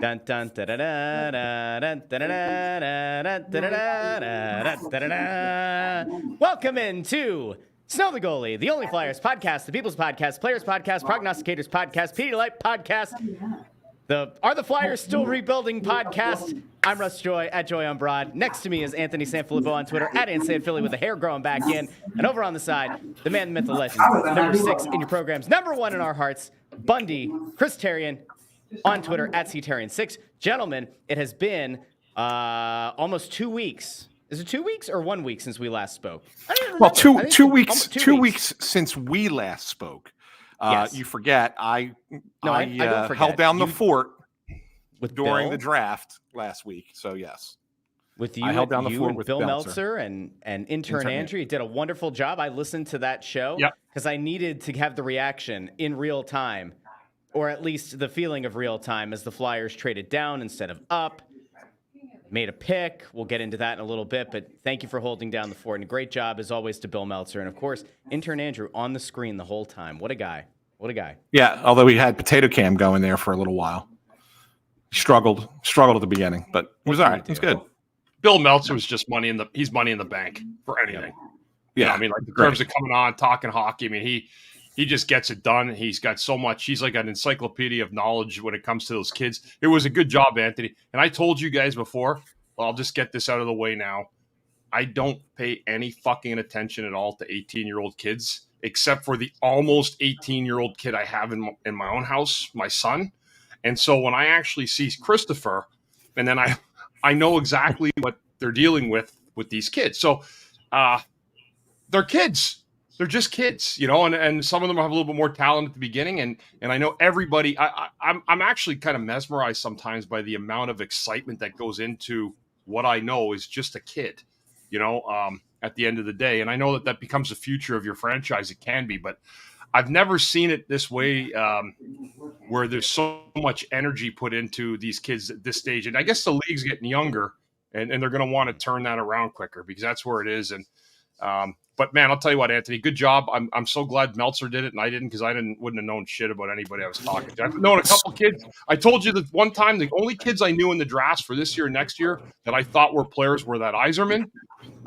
Dun, dun, da, da, da, da, dun, da, da, da, da, da, da, da, da, da. Welcome into Snow The Goalie, the Only Flyers podcast, the People's Podcast, Players Podcast, Prognosticators Podcast, Pedialyte Podcast, the Are the Flyers Still Rebuilding podcast. I'm Russ Joy at Joy on Broad. Next to me is Anthony SanFilippo on Twitter at SanFilippo with the hair growing back in. And over on the side, the man, the myth, the legend, number 6 in your programs, number 1 in our hearts, Bundy, Chris Therien on Twitter at CTherien6. Gentlemen, it has been almost 2 weeks. Is it 2 weeks or 1 week since we last spoke? Well, two weeks since we last spoke. Yes. You forget, I held down the fort during the draft last week. So, yes. With you, I held down the fort with Bill Meltzer and intern Andrew. You did a wonderful job. I listened to that show because I needed to have the reaction in real time, or at least the feeling of real time, as the Flyers traded down instead of up, made a pick. We'll get into that in a little bit, but thank you for holding down the fort. And a great job, as always, to Bill Meltzer. And, of course, intern Andrew on the screen the whole time. What a guy. What a guy. Yeah, although we had Potato Cam going there for a little while. Struggled at the beginning, but it was all right. It was good. Bill Meltzer was just money in the bank for anything. Yeah, I mean, like, in terms of coming on, talking hockey, I mean, he just gets it done. He's got so much. He's like an encyclopedia of knowledge when it comes to those kids. It was a good job, Anthony. And I told you guys before, well, I'll just get this out of the way now. I don't pay any fucking attention at all to 18-year-old kids, except for the almost 18-year-old kid I have in my own house, my son. And so when I actually see Christopher, and then I know exactly what they're dealing with these kids. So they're kids. They're just kids, you know, and some of them have a little bit more talent at the beginning. And I know everybody, I'm actually kind of mesmerized sometimes by the amount of excitement that goes into what I know is just a kid, you know, at the end of the day. And I know that becomes the future of your franchise. It can be, but I've never seen it this way, where there's so much energy put into these kids at this stage. And I guess the league's getting younger, and they're going to want to turn that around quicker, because that's where it is. And but man, I'll tell you what, Anthony, good job. I'm so glad Meltzer did it and I didn't, because I wouldn't have known shit about anybody I was talking to. I've known a couple kids. I told you that one time the only kids I knew in the drafts for this year and next year that I thought were players were that Yzerman.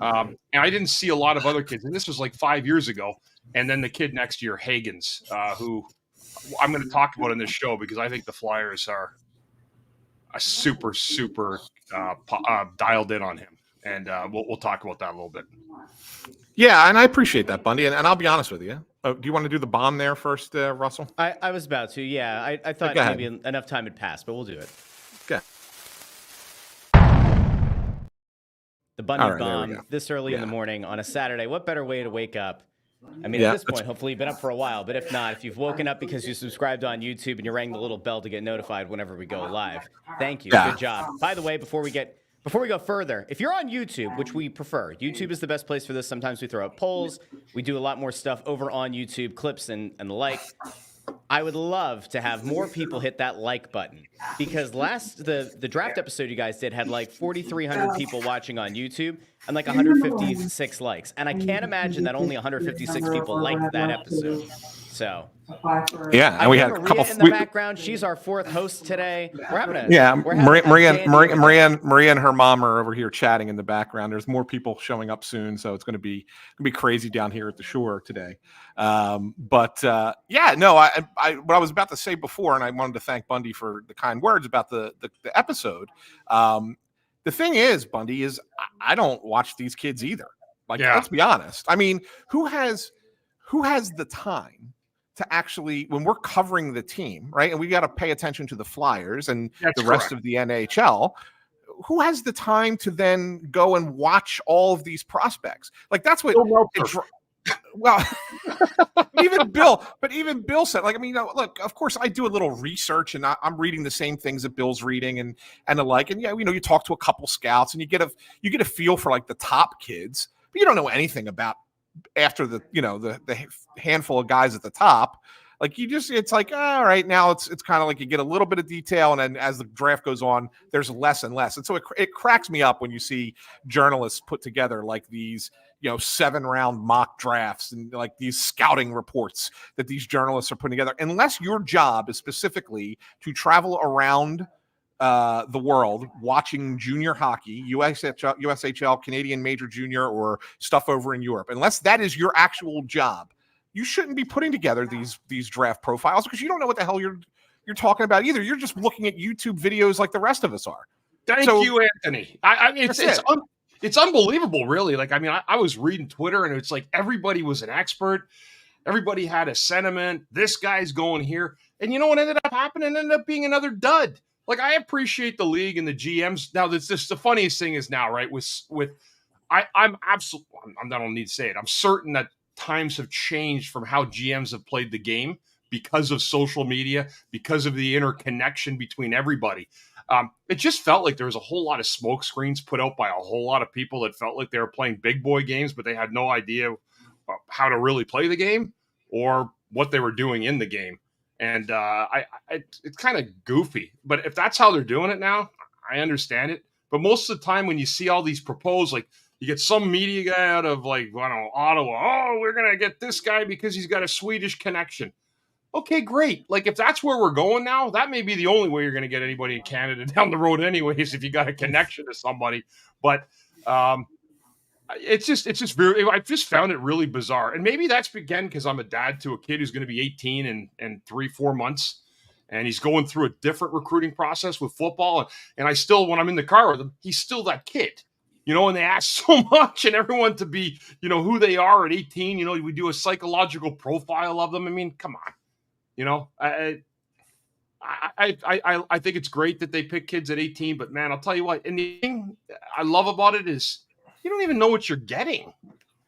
And I didn't see a lot of other kids. And this was like 5 years ago. And then the kid next year, Hagens, who I'm going to talk about in this show, because I think the Flyers are a super dialed in on him. And we'll talk about that a little bit. Yeah, and I appreciate that, Bundy. And I'll be honest with you. Do you want to do the bomb there first, Russell? I was about to, yeah. I thought maybe enough time had passed, but we'll do it. Okay. The Bundy bomb this early in the morning on a Saturday. What better way to wake up? I mean, at this point, hopefully you've been up for a while. But if not, if you've woken up because you subscribed on YouTube and you rang the little bell to get notified whenever we go live, thank you. Yeah. Good job. By the way, before we go further, if you're on YouTube, which we prefer, YouTube is the best place for this. Sometimes we throw out polls. We do a lot more stuff over on YouTube, clips and the like. I would love to have more people hit that like button, because the draft episode you guys did had like 4,300 people watching on YouTube and like 156 likes. And I can't imagine that only 156 people liked that episode. So yeah, and we had a couple in the background. She's our fourth host today. We're having Maria and her mom are over here chatting in the background. There's more people showing up soon, so it's going to be crazy down here at the shore today. What I was about to say before, and I wanted to thank Bundy for the kind words about the episode. The thing is, Bundy, is I don't watch these kids either. Let's be honest. I mean, who has the time to actually, when we're covering the team, right? And we got to pay attention to the Flyers and the rest of the NHL. Who has the time to then go and watch all of these prospects? Like, that's what. Well, even Bill said, like, I mean, look, of course I do a little research and I'm reading the same things that Bill's reading and the like. And you talk to a couple scouts and you get a feel for like the top kids, but you don't know anything about after the handful of guys at the top. Like, it's like, all right, now it's kind of like you get a little bit of detail, and then as the draft goes on, there's less and less. And so it cracks me up when you see journalists put together like these, 7-round mock drafts and like these scouting reports that these journalists are putting together. Unless your job is specifically to travel around the world watching junior hockey, USHL, Canadian Major Junior, or stuff over in Europe, unless that is your actual job, you shouldn't be putting together these draft profiles because you don't know what the hell you're talking about either. You're just looking at YouTube videos like the rest of us are. Thank you, Anthony. I mean, it's unbelievable, really. Like, I mean, I was reading Twitter, and it's like everybody was an expert. Everybody had a sentiment. This guy's going here. And you know what ended up happening? It ended up being another dud. Like, I appreciate the league and the GMs. Now, the funniest thing is now, right, I'm absolutely, I don't need to say it. I'm certain that times have changed from how GMs have played the game because of social media, because of the interconnection between everybody. It just felt like there was a whole lot of smoke screens put out by a whole lot of people that felt like they were playing big boy games, but they had no idea how to really play the game or what they were doing in the game. And it's kind of goofy. But if that's how they're doing it now, I understand it. But most of the time when you see all these proposed, like you get some media guy out of like, I don't know, Ottawa, oh, we're going to get this guy because he's got a Swedish connection. Okay, great. Like if that's where we're going now, that may be the only way you're going to get anybody in Canada down the road anyways, if you got a connection to somebody. But it's just very, I just found it really bizarre. And maybe that's again, because I'm a dad to a kid who's going to be 18 in 3-4 months. And he's going through a different recruiting process with football. And I still, when I'm in the car with him, he's still that kid. You know, and they ask so much and everyone to be, you know, who they are at 18. You know, we do a psychological profile of them. I mean, come on. You know, I think it's great that they pick kids at 18, but man, I'll tell you what, and the thing I love about it is you don't even know what you're getting.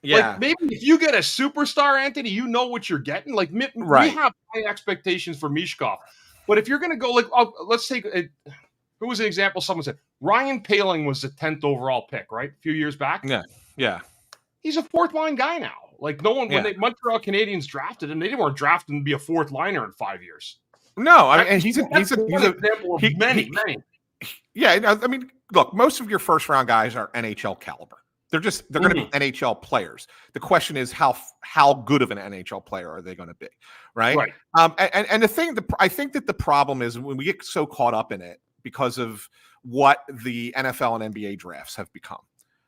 Yeah. Like maybe if you get a superstar, Anthony, you know what you're getting. Like we have high expectations for Mishkov, but if you're going to go like, let's take who was an example? Someone said Ryan Poehling was the 10th overall pick, right? A few years back. Yeah. He's a fourth line guy now. Like no one, when the Montreal Canadiens drafted him, they weren't drafting to be a fourth liner in 5 years. No, I mean, and he's an example of many. Yeah, I mean, look, most of your first round guys are NHL caliber. They're going to be NHL players. The question is how good of an NHL player are they going to be, right? And the thing, I think that the problem is when we get so caught up in it because of what the NFL and NBA drafts have become.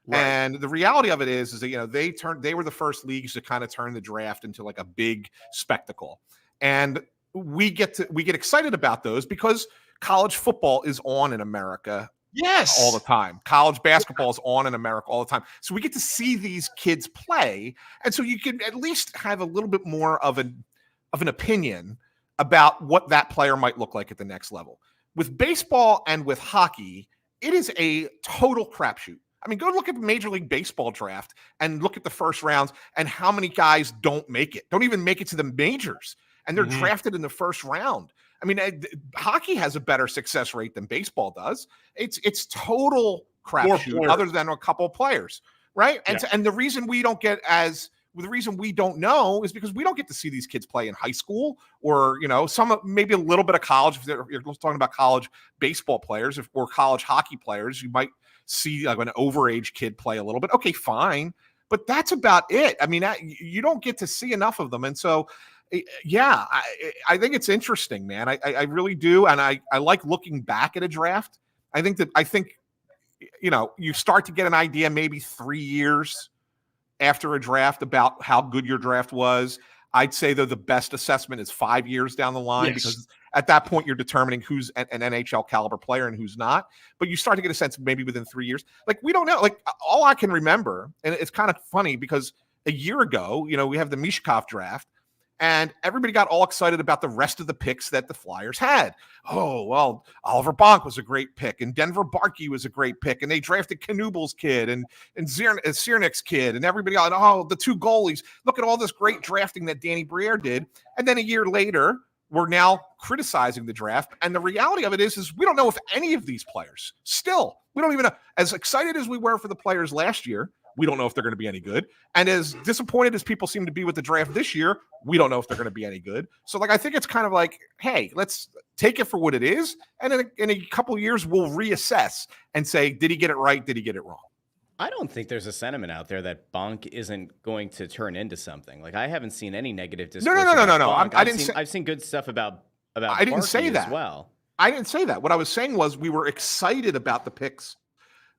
Right. And the reality of it is that, you know, they were the first leagues to kind of turn the draft into like a big spectacle. And we get excited about those because college football is on in America. Yes. All the time. College basketball is on in America all the time. So we get to see these kids play. And so you can at least have a little bit more of an opinion about what that player might look like at the next level. With baseball and with hockey, it is a total crapshoot. I mean, go look at the Major League Baseball draft and look at the first rounds and how many guys don't even make it to the majors. And they're drafted in the first round. I mean, hockey has a better success rate than baseball does. It's total crapshoot other than a couple of players, right? And the reason we don't know is because we don't get to see these kids play in high school or, you know, maybe a little bit of college. If you're talking about college baseball players or college hockey players, you might see like an overage kid play a little bit. Okay, fine. But that's about it. I mean, you don't get to see enough of them. And so, yeah, I think it's interesting, man. I really do. And I like looking back at a draft. I think, you know, you start to get an idea maybe 3 years after a draft about how good your draft was. I'd say, though, the best assessment is 5 years down the line because at that point you're determining who's an NHL caliber player and who's not. But you start to get a sense maybe within 3 years. Like, we don't know. Like, all I can remember, and it's kind of funny because a year ago, you know, we have the Mishkov draft, and everybody got all excited about the rest of the picks that the Flyers had. Oh, well, Oliver Bonk was a great pick, and Denver Barkey was a great pick, and they drafted Knubel's kid and Ciernik's kid, and everybody else. Oh, the two goalies. Look at all this great drafting that Danny Briere did. And then a year later, we're now criticizing the draft. And the reality of it is we don't know if any of these players, still, we don't even know. As excited as we were for the players last year, we don't know if they're going to be any good. And as disappointed as people seem to be with the draft this year, we don't know if they're going to be any good. So, like, I think it's kind of like, hey, let's take it for what it is. And in a couple of years, we'll reassess and say, did he get it right? Did he get it wrong? I don't think there's a sentiment out there that Bonk isn't going to turn into something. Like, I haven't seen any negative discourse. No. I've seen good stuff about I didn't say that as well. I didn't say that. What I was saying was we were excited about the picks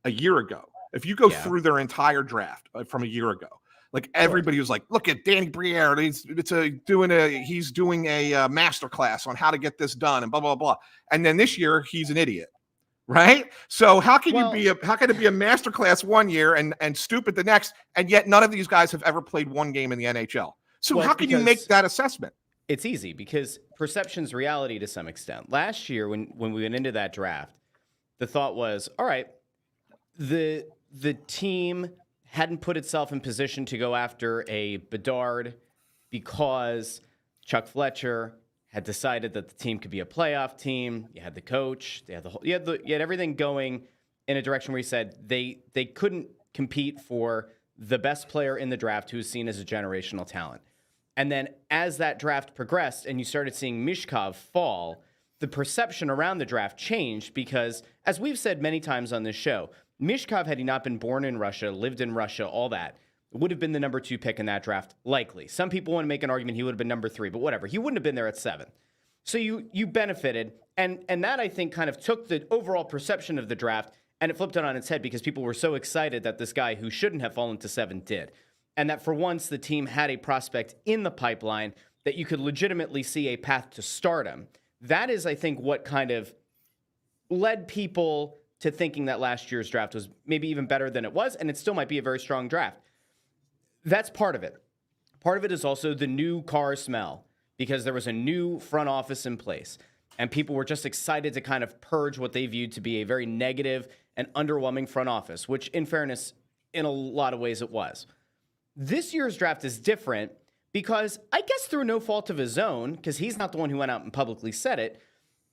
a year ago. If you go through their entire draft from a year ago, like everybody was like, look at Danny Briere. He's doing a master class on how to get this done and blah, blah, blah. And then this year he's an idiot. Right. So how can it be a masterclass one year and stupid the next? And yet none of these guys have ever played one game in the NHL. So how can you make that assessment? It's easy because perception's reality to some extent. Last year, when we went into that draft, the thought was, all right, the team hadn't put itself in position to go after a Bedard because Chuck Fletcher had decided that the team could be a playoff team. You had the coach, you had everything going in a direction where he said they couldn't compete for the best player in the draft who was seen as a generational talent. And then as that draft progressed and you started seeing Michkov fall, the perception around the draft changed because, as we've said many times on this show, Michkov, had he not been born in Russia, lived in Russia, all that, would have been the number 2 pick in that draft, likely. Some people want to make an argument he would have been number 3, but whatever. He wouldn't have been there at 7. So you benefited, and that, I think, kind of took the overall perception of the draft, and it flipped it on its head because people were so excited that this guy who shouldn't have fallen to 7 did. And that for once the team had a prospect in the pipeline that you could legitimately see a path to stardom. That is, I think, what kind of led people to thinking that last year's draft was maybe even better than it was, and it still might be a very strong draft. That's part of it. Part of it is also the new car smell because there was a new front office in place, and people were just excited to kind of purge what they viewed to be a very negative and underwhelming front office, which, in fairness, in a lot of ways it was. This year's draft is different because, I guess through no fault of his own, because he's not the one who went out and publicly said it,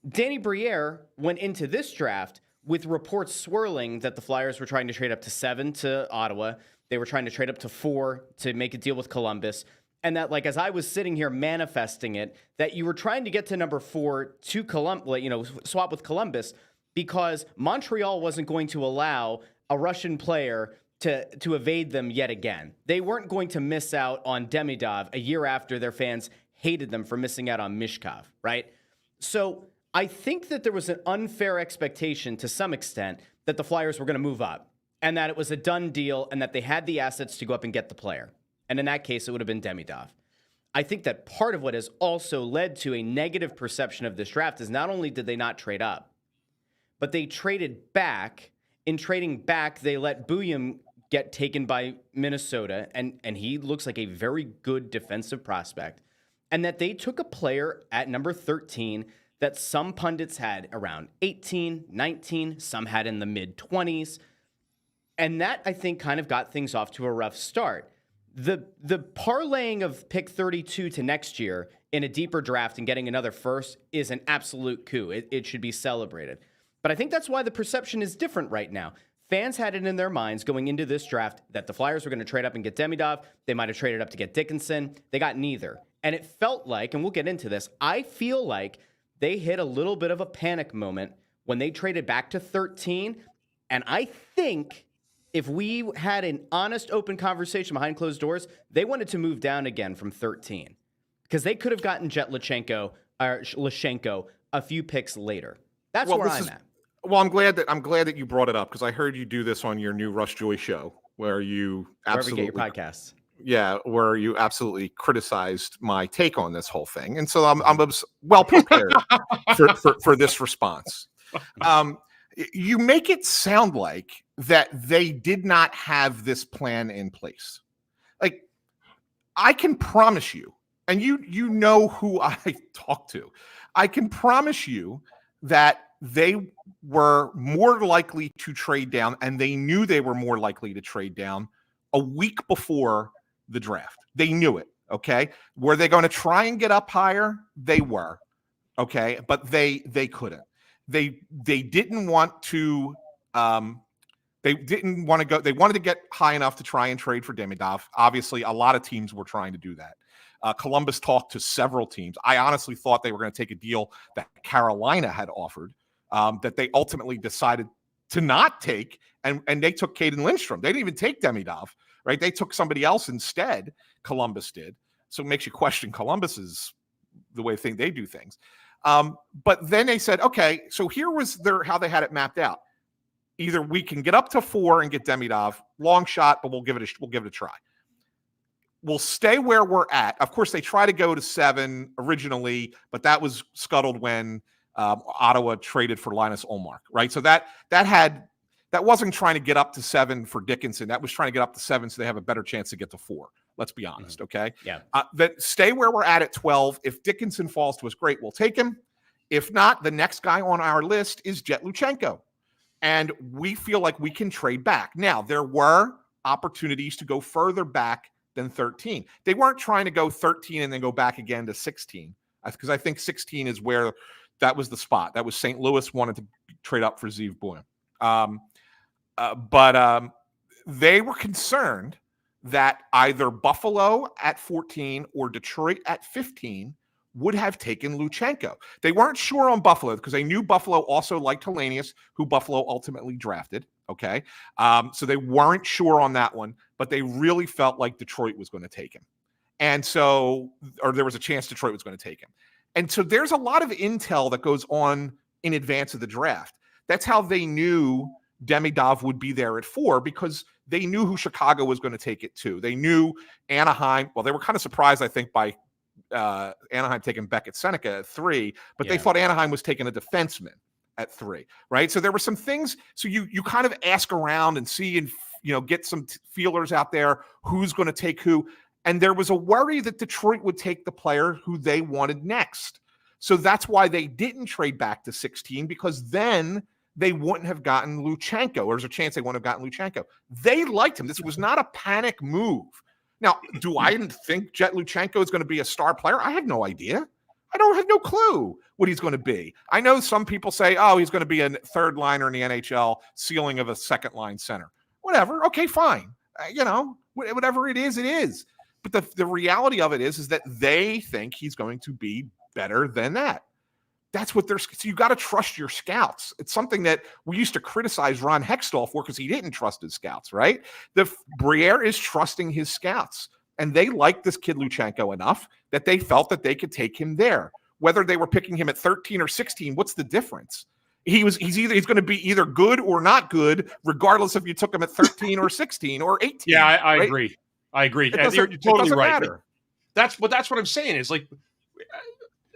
Danny Briere went into this draft with reports swirling that the Flyers were trying to trade up to 7 to Ottawa. They were trying to trade up to 4 to make a deal with Columbus. And that, like, as I was sitting here manifesting it, that you were trying to get to number 4 to swap with Columbus because Montreal wasn't going to allow a Russian player to evade them yet again. They weren't going to miss out on Demidov a year after their fans hated them for missing out on Michkov, right? So I think that there was an unfair expectation to some extent that the Flyers were going to move up and that it was a done deal and that they had the assets to go up and get the player. And in that case, it would have been Demidov. I think that part of what has also led to a negative perception of this draft is not only did they not trade up, but they traded back. In trading back, they let Bouillon get taken by Minnesota, and he looks like a very good defensive prospect, and that they took a player at number 13 that some pundits had around 18, 19, some had in the mid-20s, and that, I think, kind of got things off to a rough start. The parlaying of pick 32 to next year in a deeper draft and getting another first is an absolute coup. It should be celebrated. But I think that's why the perception is different right now. Fans had it in their minds going into this draft that the Flyers were going to trade up and get Demidov. They might have traded up to get Dickinson. They got neither. And it felt like, and we'll get into this, I feel like they hit a little bit of a panic moment when they traded back to 13. And I think if we had an honest, open conversation behind closed doors, they wanted to move down again from 13 because they could have gotten Jett Luchanko a few picks later. That's where I'm at. Well, I'm glad that you brought it up because I heard you do this on your new Russ Joy show where you absolutely wherever you get your podcasts. Yeah, where you absolutely criticized my take on this whole thing, and so I'm well prepared for this response. You make it sound like that they did not have this plan in place. Like, I can promise you, and you know who I talk to, I can promise you that they were more likely to trade down, and they knew they were more likely to trade down a week before the draft. They knew it, okay? Were they going to try and get up higher? They were, okay? But they couldn't. They didn't want to they didn't want to go. They wanted to get high enough to try and trade for Demidov. Obviously, a lot of teams were trying to do that. Columbus talked to several teams. I honestly thought they were going to take a deal that Carolina had offered, that they ultimately decided to not take, and they took Caden Lindstrom. They didn't even take Demidov, right? They took somebody else instead. Columbus did. So it makes you question Columbus's the way they do things. But then they said, okay, so here was how they had it mapped out. Either we can get up to 4 and get Demidov, long shot, but we'll give it a try. We'll stay where we're at. Of course, they try to go to 7 originally, but that was scuttled when Ottawa traded for Linus Ullmark, right? So that wasn't trying to get up to 7 for Dickinson. That was trying to get up to 7 so they have a better chance to get to 4. Let's be honest, okay? Yeah. That stay where we're at 12. If Dickinson falls to us, great, we'll take him. If not, the next guy on our list is Jett Luchanko. And we feel like we can trade back. Now, there were opportunities to go further back than 13. They weren't trying to go 13 and then go back again to 16, because I think 16 is where that was the spot. That was St. Louis wanted to trade up for Zeev Buium. But they were concerned that either Buffalo at 14 or Detroit at 15 would have taken Luchanko. They weren't sure on Buffalo because they knew Buffalo also liked Hellenius, who Buffalo ultimately drafted. Okay. So they weren't sure on that one, but they really felt like Detroit was going to take him. And so, or there was a chance Detroit was going to take him. And so there's a lot of intel that goes on in advance of the draft. That's how they knew Demidov would be there at 4, because they knew who Chicago was going to take it to. They knew Anaheim. Well, they were kind of surprised, I think, by Anaheim taking Beckett Seneca at 3, but they thought Anaheim was taking a defenseman at 3, right? So there were some things. So you kind of ask around and see and get some feelers out there, who's going to take who. And there was a worry that Detroit would take the player who they wanted next. So that's why they didn't trade back to 16, because then they wouldn't have gotten Luchanko, or there's a chance they wouldn't have gotten Luchanko. They liked him. This was not a panic move. Now, do I think Jett Luchanko is going to be a star player? I have no idea. I don't have no clue what he's going to be. I know some people say, oh, he's going to be a third liner in the NHL, ceiling of a second line center. Whatever. Okay, fine. Whatever it is, it is. But the reality of it is that they think he's going to be better than that. That's what so you got to trust your scouts. It's something that we used to criticize Ron Hextall for, because he didn't trust his scouts, right? Briere is trusting his scouts, and they liked this kid Luchanko enough that they felt that they could take him there. Whether they were picking him at 13 or 16, what's the difference? He's going to be either good or not good, regardless if you took him at 13 or 16 or 18. Yeah, I agree. I agree. You're totally right. Matter. That's what I'm saying is, like,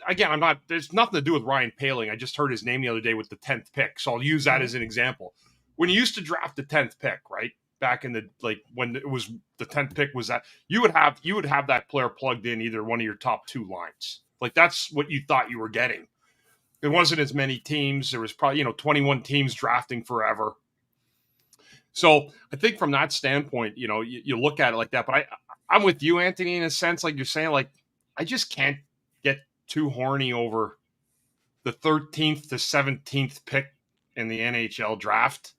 again, there's nothing to do with Ryan Poehling. I just heard his name the other day with the 10th pick. So I'll use that as an example. When you used to draft the 10th pick, right? Back in the, when it was the 10th pick, was that you would have that player plugged in either one of your top 2 lines. Like, that's what you thought you were getting. There wasn't as many teams. There was probably, 21 teams drafting forever. So I think from that standpoint, you look at it like that, but I'm with you, Anthony, in a sense, like you're saying, like, I just can't get too horny over the 13th to 17th pick in the NHL draft.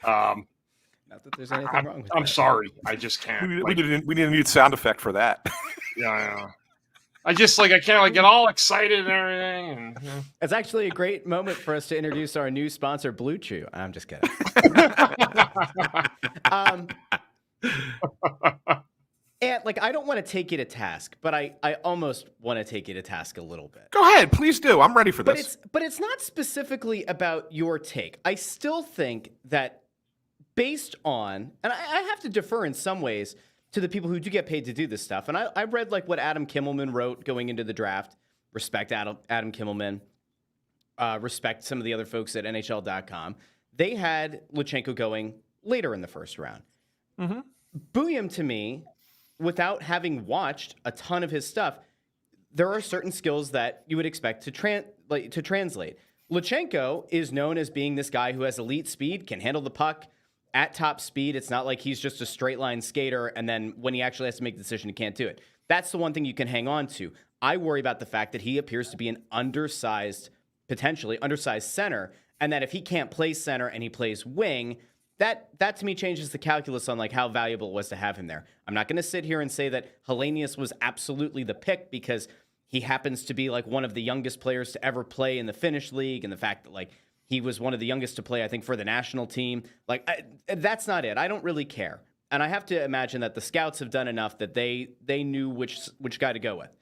Not that there's anything wrong with that. I'm sorry. I just can't. We need a new sound effect for that. Yeah. I just I can't get all excited and everything. It's actually a great moment for us to introduce our new sponsor, Blue Chew. I'm just kidding. And I don't want to take you to task, but I almost want to take you to task a little bit. Go ahead, please do. I'm ready for this. But it's not specifically about your take. I still think that based on, and I have to defer in some ways to the people who do get paid to do this stuff. And I read what Adam Kimmelman wrote going into the draft. Respect Adam Kimmelman. Respect some of the other folks at NHL.com. They had Luchanko going later in the first round. Mm-hmm. Buium, to me, without having watched a ton of his stuff, there are certain skills that you would expect to translate. Luchanko is known as being this guy who has elite speed, can handle the puck at top speed. It's not like he's just a straight line skater, and then when he actually has to make the decision, he can't do it. That's the one thing you can hang on to. I worry about the fact that he appears to be an potentially undersized center, and that if he can't play center and he plays wing, that to me changes the calculus on how valuable it was to have him there. I'm not going to sit here and say that Hellenius was absolutely the pick, because he happens to be one of the youngest players to ever play in the Finnish league, and the fact that he was one of the youngest to play, I think, for the national team. That's not it. I don't really care. And I have to imagine that the scouts have done enough that they knew which guy to go with.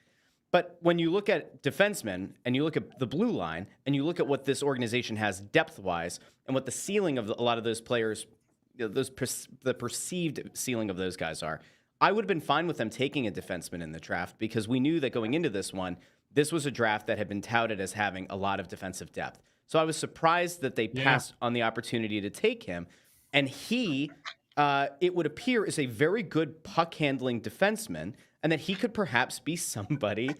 But when you look at defensemen and you look at the blue line and you look at what this organization has depth-wise and what the ceiling of a lot of those players, the perceived ceiling of those guys are, I would have been fine with them taking a defenseman in the draft because we knew that going into this one, this was a draft that had been touted as having a lot of defensive depth. So I was surprised that they passed on the opportunity to take him. And he, it would appear, is a very good puck-handling defenseman, and that he could perhaps be somebody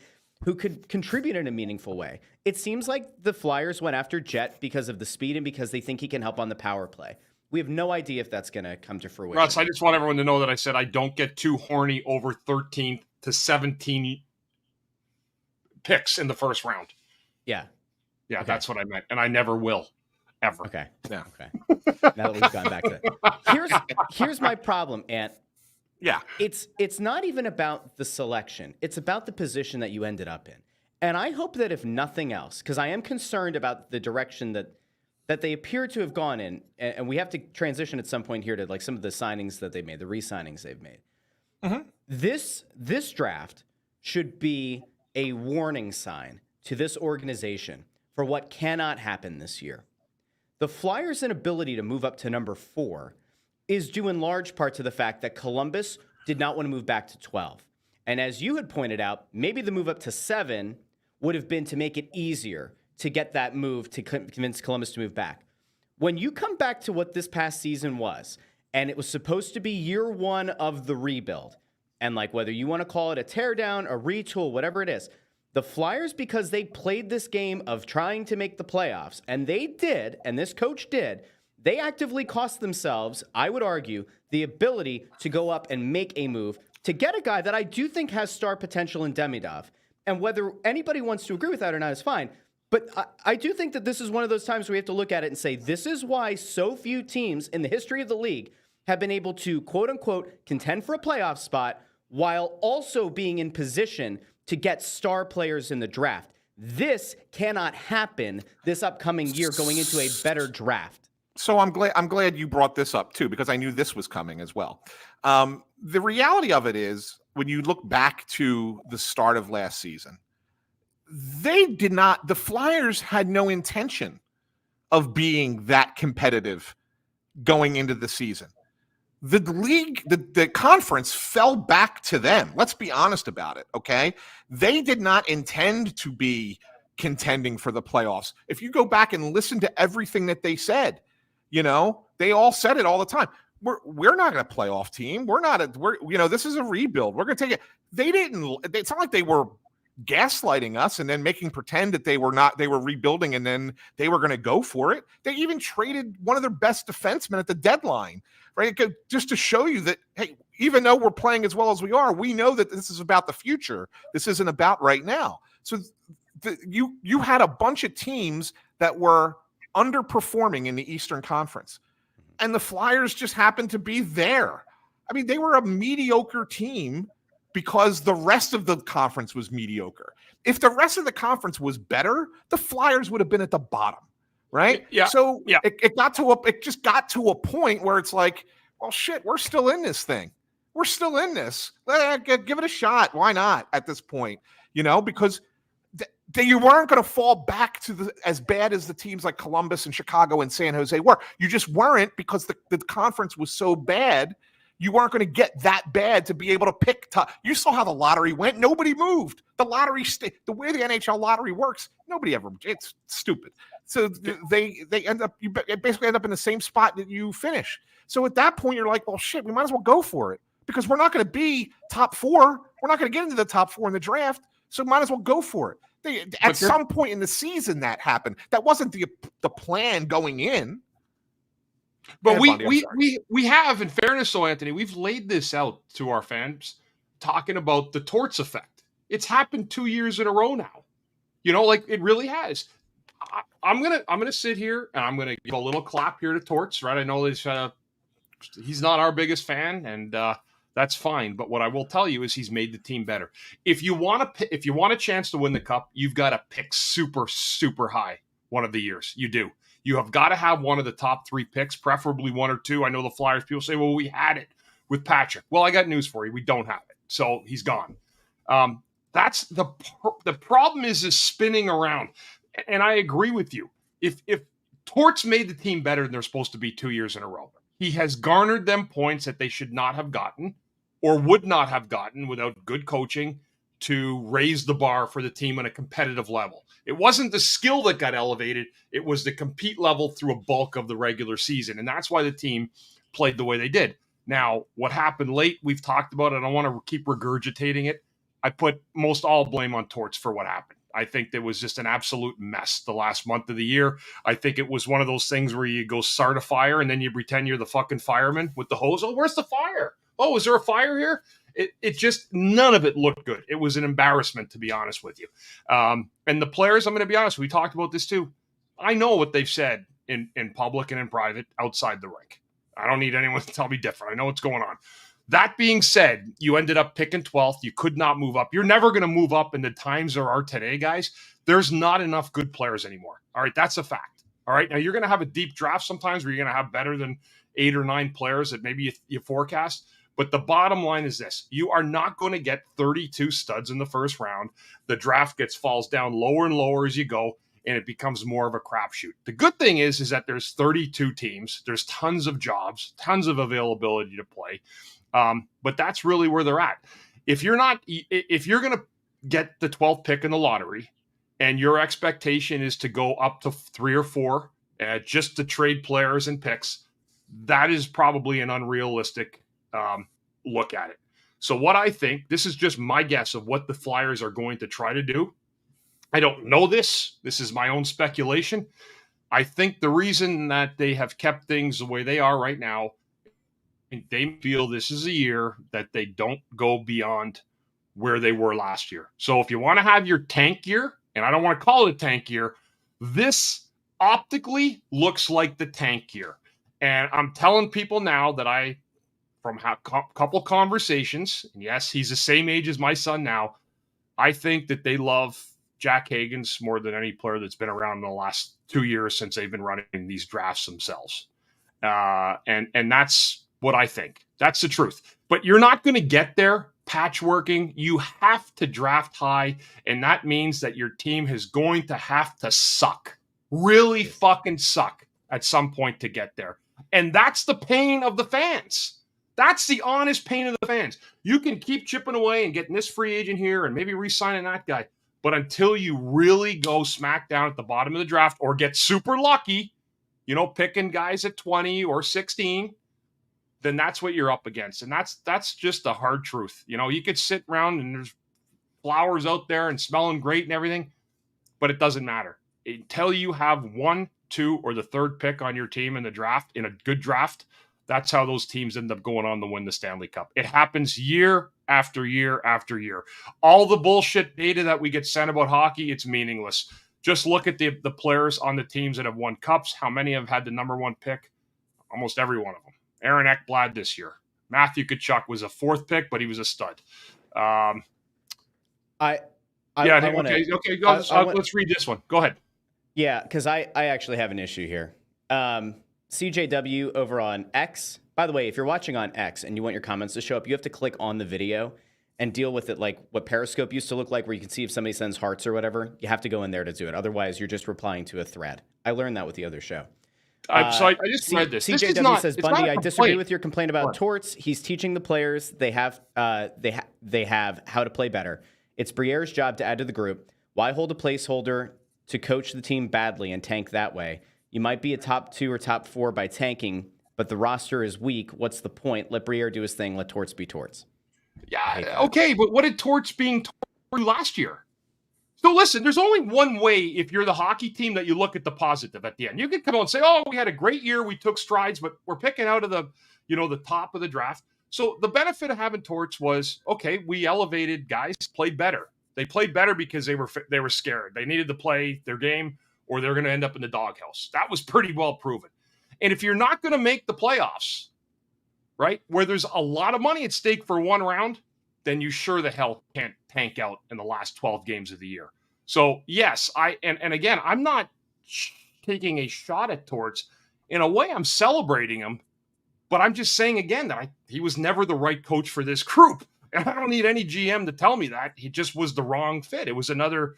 who could contribute in a meaningful way. It seems like the Flyers went after Jett because of the speed and because they think he can help on the power play. We have no idea if that's going to come to fruition. Russ, I just want everyone to know that I said I don't get too horny over 13 to 17 picks in the first round. Yeah. Yeah, okay. That's what I meant. And I never will. Ever. Okay. Yeah. Okay. Now that we've gone back to that. Here's my problem, Ant. Yeah. It's not even about the selection. It's about the position that you ended up in. And I hope that if nothing else, because I am concerned about the direction that they appear to have gone in, and we have to transition at some point here to like some of the signings that they made, the re-signings they've made. Mm-hmm. This draft should be a warning sign to this organization for what cannot happen this year. The Flyers' inability to move up to number 4 is due in large part to the fact that Columbus did not want to move back to 12. And as you had pointed out, maybe the move up to 7 would have been to make it easier to get that move to convince Columbus to move back. When you come back to what this past season was, and it was supposed to be year 1 of the rebuild, and like whether you want to call it a teardown, a retool, whatever it is, the Flyers, because they played this game of trying to make the playoffs, and they did, and this coach did, they actively cost themselves, I would argue, the ability to go up and make a move to get a guy that I do think has star potential in Demidov. And whether anybody wants to agree with that or not is fine. But I do think that this is one of those times where we have to look at it and say, this is why so few teams in the history of the league have been able to, quote unquote, contend for a playoff spot while also being in position to get star players in the draft. This cannot happen this upcoming year going into a better draft. So I'm glad you brought this up too, because I knew this was coming as well. The reality of it is, when you look back to the start of last season, the Flyers had no intention of being that competitive going into the season. The league, the conference fell back to them. Let's be honest about it, okay? They did not intend to be contending for the playoffs. If you go back and listen to everything that they said, they all said it all the time. We're not going to playoff team. This is a rebuild. We're going to take it. It's not like they were gaslighting us and then making pretend that they were rebuilding and then they were going to go for it. They even traded one of their best defensemen at the deadline, right? Just to show you that, hey, even though we're playing as well as we are, we know that this is about the future. This isn't about right now. So you had a bunch of teams that were underperforming in the Eastern Conference, and the Flyers just happened to be there. I mean, they were a mediocre team because the rest of the conference was mediocre. If the rest of the conference was better, the Flyers would have been at the bottom, right? Yeah. So it just got to a point where it's like, well, shit, we're still in this thing. We're still in this. Give it a shot. Why not at this point? Because you weren't going to fall back to as bad as the teams like Columbus and Chicago and San Jose were. You just weren't, because the conference was so bad. You weren't going to get that bad to be able to pick top. You saw how the lottery went. Nobody moved. The lottery, the way the NHL lottery works, nobody ever. It's stupid. So they basically end up in the same spot that you finish. So at that point, you're like, well, shit, we might as well go for it, because we're not going to be top 4. We're not going to get into the top 4 in the draft. So might as well go for it. At some point in the season, that happened. That wasn't the plan going in. But we have, in fairness, though, Anthony, we've laid this out to our fans, talking about the Torts effect. It's happened 2 years in a row now. It really has. I'm gonna sit here and I'm gonna give a little clap here to Torts, right? I know he's not our biggest fan, and that's fine. But what I will tell you is he's made the team better. If you want a chance to win the cup, you've got to pick super, super high one of the years. You do. You have got to have one of the top 3 picks, preferably 1 or 2. I know the Flyers people say, well, we had it with Patrick. Well, I got news for you. We don't have it. So he's gone. That's the problem is spinning around. And I agree with you. If Torts made the team better than they're supposed to be 2 years in a row, he has garnered them points that they should not have gotten or would not have gotten without good coaching to raise the bar for the team on a competitive level. It wasn't the skill that got elevated. It was the compete level through a bulk of the regular season. And that's why the team played the way they did. Now, what happened late, we've talked about it. I don't want to keep regurgitating it. I put most all blame on Torts for what happened. I think it was just an absolute mess the last month of the year. I think it was one of those things where you go start a fire and then you pretend you're the fucking fireman with the hose. Oh, where's the fire? Oh, is there a fire here? It just, none of it looked good. It was an embarrassment, to be honest with you. And the players, I'm going to be honest, we talked about this too. I know what they've said in public and in private outside the rink. I don't need anyone to tell me different. I know what's going on. That being said, you ended up picking 12th. You could not move up. You're never going to move up in the times there are today, guys. There's not enough good players anymore. All right, that's a fact. All right, now you're going to have a deep draft sometimes where you're going to have better than 8 or 9 players that maybe you forecast. But the bottom line is this. You are not going to get 32 studs in the first round. The draft falls down lower and lower as you go, and it becomes more of a crapshoot. The good thing is that there's 32 teams. There's tons of jobs, tons of availability to play. But that's really where they're at. If you're going to get the 12th pick in the lottery and your expectation is to go up to 3 or 4 just to trade players and picks, that is probably an unrealistic look at it. So what I think, this is just my guess of what the Flyers are going to try to do. I don't know this. This is my own speculation. I think the reason that they have kept things the way they are right now, they feel this is a year that they don't go beyond where they were last year. So if you want to have your tank year, and I don't want to call it a tank year, this optically looks like the tank year. And I'm telling people now that from a couple conversations, and yes, he's the same age as my son now, I think that they love Jack Hagens more than any player that's been around in the last 2 years since they've been running these drafts themselves. And that's what I think. That's the truth. But you're not going to get there patchworking. You have to draft high, and that means that your team is going to have to suck. Really fucking suck at some point to get there. And that's the pain of the fans. That's the honest pain of the fans. You can keep chipping away and getting this free agent here and maybe re-signing that guy. But until you really go smack down at the bottom of the draft or get super lucky, picking guys at 20 or 16, then that's what you're up against. And that's just the hard truth. You could sit around and there's flowers out there and smelling great and everything, but it doesn't matter. Until you have 1, 2, or the 3rd pick on your team in the draft, in a good draft, that's how those teams end up going on to win the Stanley Cup. It happens year after year after year. All the bullshit data that we get sent about hockey, it's meaningless. Just look at the players on the teams that have won cups. How many have had the number 1 pick? Almost every one of them. Aaron Ekblad this year. Matthew Tkachuk was a 4th pick, but he was a stud. Okay. Let's read this one. Go ahead. Yeah, because I actually have an issue here. CJW over on X. By the way, if you're watching on X and you want your comments to show up, you have to click on the video and deal with it like what Periscope used to look like, where you can see if somebody sends hearts or whatever. You have to go in there to do it. Otherwise, you're just replying to a thread. I learned that with the other show. So I just read this. CJW says, Bundy, I disagree with your complaint about Torts. He's teaching the players they have how to play better. It's Briere's job to add to the group. Why hold a placeholder to coach the team badly and tank that way? You might be a top 2 or top 4 by tanking, but the roster is weak. What's the point? Let Briere do his thing. Let Torts be Torts. Yeah, okay, but what did Torts being Torts last year? So listen, there's only one way if you're the hockey team that you look at the positive at the end. You can come on and say, oh, we had a great year, we took strides, but we're picking out of the top of the draft. So the benefit of having Torts was, okay, we elevated guys, played better. They played better because they were scared. They needed to play their game or they're going to end up in the doghouse. That was pretty well proven. And if you're not going to make the playoffs, right, where there's a lot of money at stake for one round, then you sure the hell can't tank out in the last 12 games of the year. So, yes, and again, I'm not taking a shot at Torts. In a way, I'm celebrating him, but I'm just saying again that he was never the right coach for this group. And I don't need any GM to tell me that. He just was the wrong fit. It was a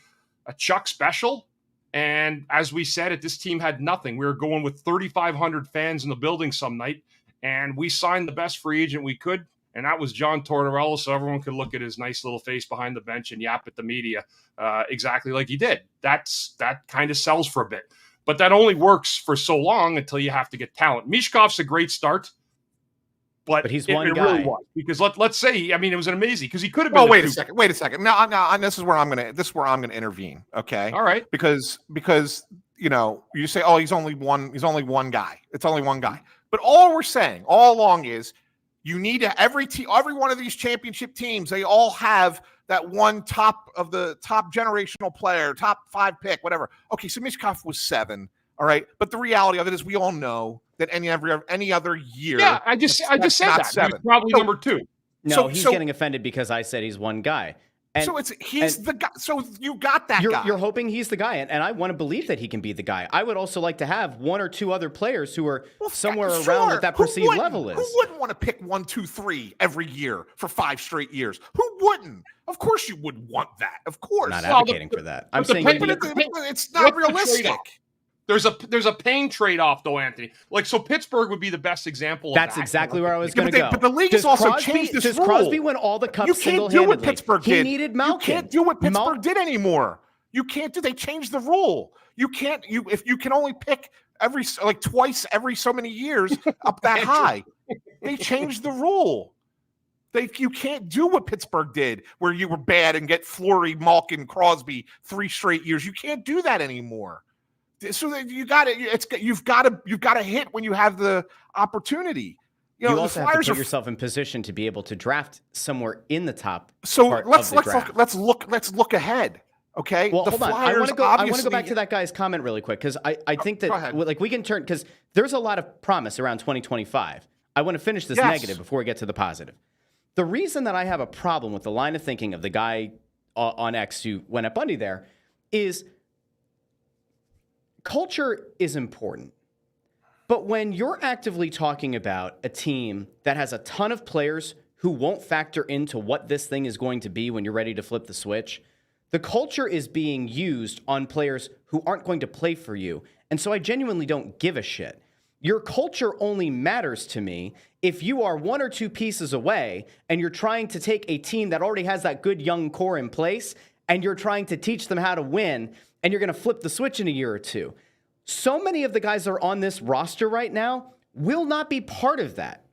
Chuck special. And as we said this team had nothing. We were going with 3,500 fans in the building some night, and we signed the best free agent we could, and that was John Tortorella, so everyone could look at his nice little face behind the bench and yap at the media exactly like he did. That kind of sells for a bit. But that only works for so long until you have to get talent. Mishkov's a great start. But he's one guy. Really was, because let's say, I mean, it was an amazing because he could have been. Oh, wait a second. No, this is where I'm gonna intervene. Okay. All right. Because you say, oh, he's only one guy. It's only one guy. But all we're saying all along is you need every one of these championship teams. They all have that one top generational player, top 5 pick, whatever. Okay, so Mishkov was 7. All right, but the reality of it is we all know that any other year. Yeah, I just said that. 7. He's probably number 2. No, he's getting offended because I said he's one guy. And, he's the guy. So you got that guy. You're hoping he's the guy, and I want to believe that he can be the guy. I would also like to have 1 or 2 other players who are somewhere around what that perceived level is. Who wouldn't want to pick 1, 2, 3 every year for 5 straight years? Who wouldn't? Of course you would want that. Of course. I'm not advocating for that. I'm saying it's not realistic. There's a pain trade-off, though, Anthony. So Pittsburgh would be the best example of That's exactly where I was going to go. But the league has also changed this rule. Does Crosby win all the cups single-handedly? You can't do what Pittsburgh did. He needed Malkin. You can't do what Pittsburgh did anymore. You can't do. They changed the rule. You can't. If you can only pick twice every so many years up that high. They changed the rule. You can't do what Pittsburgh did, where you were bad and get Fleury, Malkin, Crosby 3 straight years. You can't do that anymore. So you've got to hit when you have the opportunity. You also have to put yourself in position to be able to draft somewhere in the top. So let's look ahead. Okay. Well, hold on. I want to go back to that guy's comment really quick because I think that we can turn because there's a lot of promise around 2025. I want to finish this negative before we get to the positive. The reason that I have a problem with the line of thinking of the guy on X who went at Bundy there is. Culture is important, but when you're actively talking about a team that has a ton of players who won't factor into what this thing is going to be when you're ready to flip the switch, the culture is being used on players who aren't going to play for you. And so I genuinely don't give a shit. Your culture only matters to me if you are 1 or 2 pieces away and you're trying to take a team that already has that good young core in place and you're trying to teach them how to win and you're going to flip the switch in a year or 2. So many of the guys that are on this roster right now will not be part of that.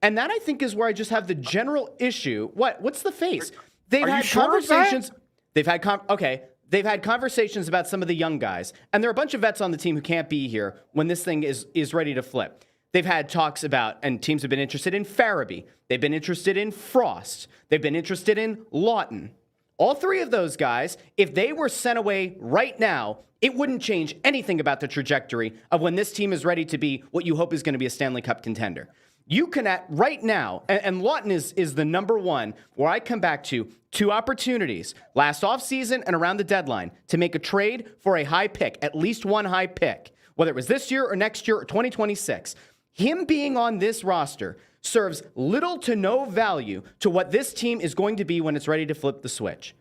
And that, I think, is where I just have the general issue. What's the face? They've had conversations. They've had conversations about some of the young guys. And there are a bunch of vets on the team who can't be here when this thing is ready to flip. They've had talks about, and teams have been interested in Farabee. They've been interested in Frost. They've been interested in Laughton. All 3 of those guys, if they were sent away right now, it wouldn't change anything about the trajectory of when this team is ready to be what you hope is going to be a Stanley Cup contender. You can right now, and Laughton is the number 1 where I come back to 2 opportunities last offseason and around the deadline to make a trade for a high pick, at least 1 high pick, whether it was this year or next year or 2026. Him being on this roster serves little to no value to what this team is going to be when it's ready to flip the switch.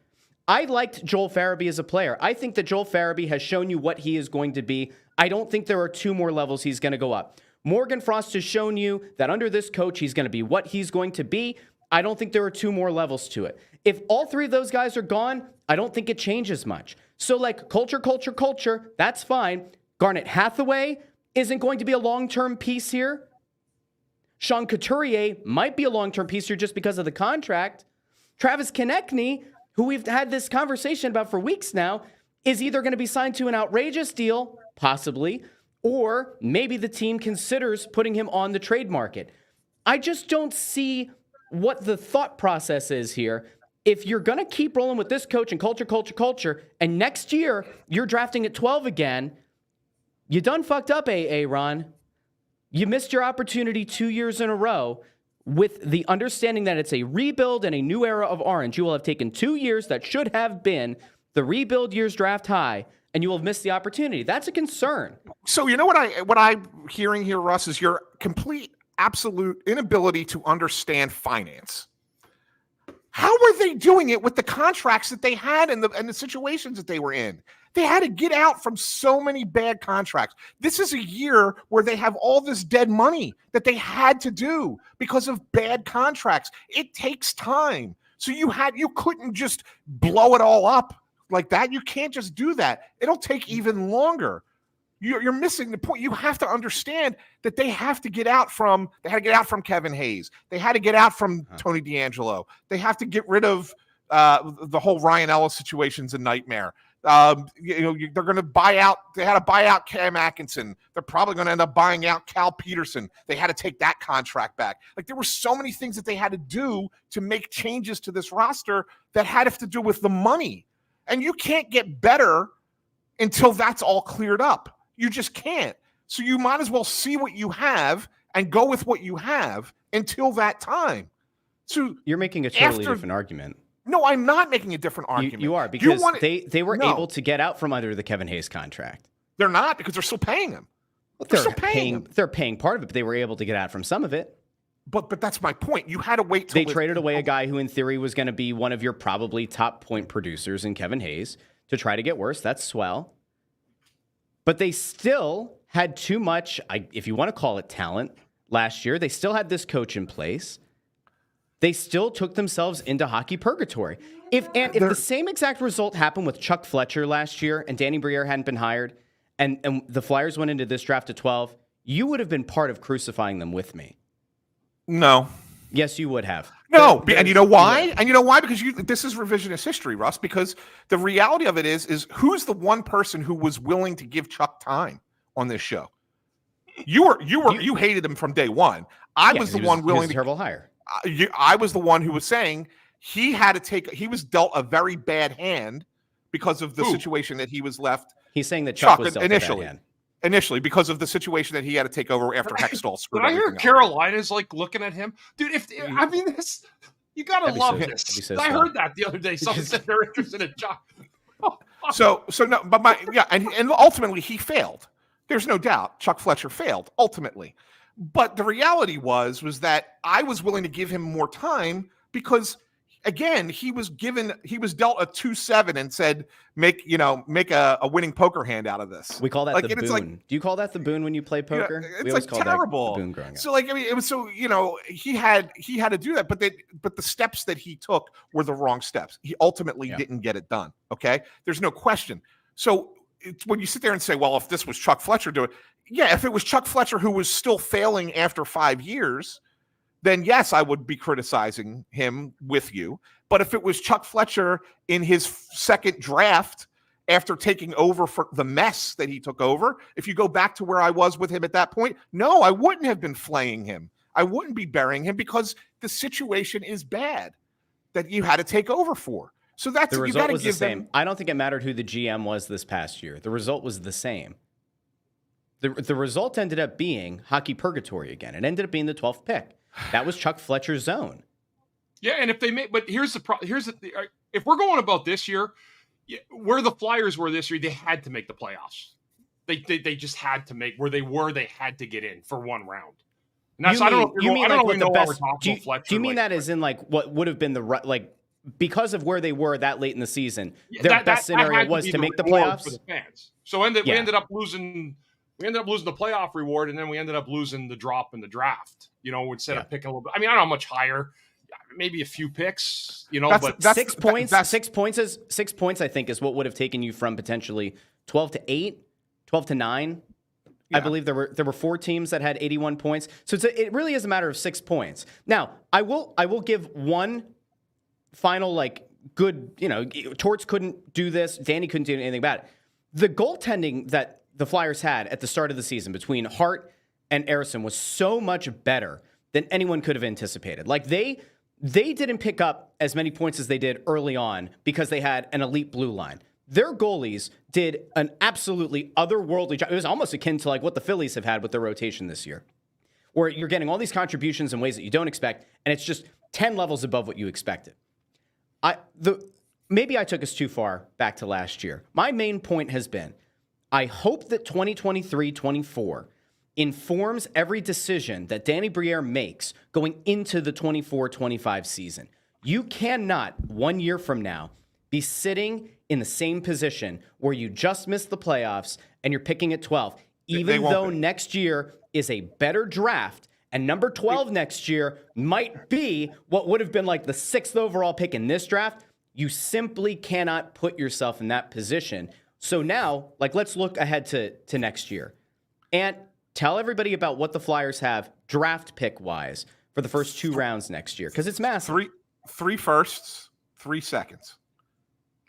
I liked Joel Farabee as a player. I think that Joel Farabee has shown you what he is going to be. I don't think there are 2 more levels he's going to go up. Morgan Frost has shown you that under this coach, he's going to be what he's going to be. I don't think there are 2 more levels to it. If all 3 of those guys are gone, I don't think it changes much. So culture, that's fine. Garnet Hathaway isn't going to be a long-term piece here. Sean Couturier might be a long-term piece here just because of the contract. Travis Konecny, who we've had this conversation about for weeks now, is either going to be signed to an outrageous deal, possibly, or maybe the team considers putting him on the trade market. I just don't see what the thought process is here. If you're going to keep rolling with this coach and culture, and next year you're drafting at 12 again, you done fucked up, Ron. You missed your opportunity 2 years in a row. With the understanding that it's a rebuild and a new era of Orange, you will have taken 2 years that should have been the rebuild year's draft high, and you will have missed the opportunity. That's a concern. So you know what I'm hearing here, Russ, is your complete, absolute inability to understand finance. How were they doing it with the contracts that they had and the situations that they were in? They had to get out from so many bad contracts. This is a year where they have all this dead money that they had to do because of bad contracts. It takes time. So you couldn't just blow it all up like that. You can't just do that. It'll take even longer. You're missing the point. You have to understand that they had to get out from Kevin Hayes. They had to get out from Tony DeAngelo. They have to get rid of the whole Ryan Ellis situation's a nightmare. They're going to buy out. They had to buy out Cam Atkinson. They're probably going to end up buying out Cal Peterson. They had to take that contract back. Like, there were so many things that they had to do to make changes to this roster that had to do with the money. And you can't get better until that's all cleared up. You just can't. So you might as well see what you have and go with what you have until that time. So you're making a totally different argument. No, I'm not making a different argument. You are, because they were able to get out from under the Kevin Hayes contract. They're not, because they're still paying him. They're paying part of it, but they were able to get out from some of it. But that's my point. You had to wait till they traded away a guy who, in theory, was going to be one of your probably top point producers in Kevin Hayes to try to get worse. That's swell. But they still had too much, if you want to call it talent, last year. They still had this coach in place. They still took themselves into hockey purgatory. If the same exact result happened with Chuck Fletcher last year and Danny Briere hadn't been hired and the Flyers went into this draft at 12, you would have been part of crucifying them with me. No. Yes, you would have. No, and you know why? And you know why? Because this is revisionist history, Russ, because the reality of it is who's the one person who was willing to give Chuck time on this show? You hated him from day one. I was the one willing to terrible hire. I was the one who was saying he was dealt a very bad hand because of the situation that he was left. He's saying that Chuck was dealt initially. a bad hand. Initially, because of the situation that he had to take over after Hextall screwed everything up. I hear Carolina's like looking at him, dude. This, you gotta love this. I heard that the other day. Someone said they're interested in Chuck. So no, but and ultimately he failed. There's no doubt Chuck Fletcher failed ultimately. But the reality was that I was willing to give him more time because, again, he was dealt a 2-7 and said, make a winning poker hand out of this. We call that the boon. Do you call that the boon when you play poker? We always call terrible. That the boon growing up. So it was he had to do that, but the steps that he took were the wrong steps. He ultimately didn't get it done. Okay, there's no question. So when you sit there and say, well, if this was Chuck Fletcher doing it. Yeah, if it was Chuck Fletcher who was still failing after 5 years, then yes, I would be criticizing him with you. But if it was Chuck Fletcher in his second draft after taking over for the mess that he took over, if you go back to where I was with him at that point, no, I wouldn't have been flaying him. I wouldn't be burying him because the situation is bad that you had to take over for. So that's the result was the same. I don't think it mattered who the GM was this past year. The result was the same. The result ended up being hockey purgatory again. It ended up being the 12th pick. That was Chuck Fletcher's zone. Yeah, and if they make, but here's the problem. If we're going about this year, where the Flyers were this year, they had to make the playoffs. They just had to make where they were. They had to get in for one round. And that's, I don't know best. Do you mean that as in like what would have been because of where they were that late in the season, their best scenario was to make the playoffs for the fans. So we ended up losing. We ended up losing the playoff reward, and then we ended up losing the drop in the draft. Instead of picking a little bit. I mean, I don't know how much higher, maybe a few picks. That's 6 points. 6 points is 6 points. I think is what would have taken you from potentially 12 to 8, 12 to 9. Yeah. I believe there were 4 teams that had 81 points. So it really is a matter of 6 points. Now, I will give one final good. Torts couldn't do this. Danny couldn't do anything about it. The goaltending that the Flyers had at the start of the season between Hart and Ersson was so much better than anyone could have anticipated. They didn't pick up as many points as they did early on because they had an elite blue line. Their goalies did an absolutely otherworldly job. It was almost akin to what the Phillies have had with their rotation this year, where you're getting all these contributions in ways that you don't expect, and it's just 10 levels above what you expected. Maybe I took us too far back to last year. My main point has been, I hope that 2023-24 informs every decision that Danny Briere makes going into the 24-25 season. You cannot 1 year from now be sitting in the same position where you just missed the playoffs and you're picking at 12, even though next year is a better draft and number 12 next year might be what would have been like the 6th overall pick in this draft. You simply cannot put yourself in that position. So now, like, let's look ahead to next year and tell everybody about what the Flyers have draft pick wise for the first 2 rounds next year, because it's massive. Three firsts, 3 seconds.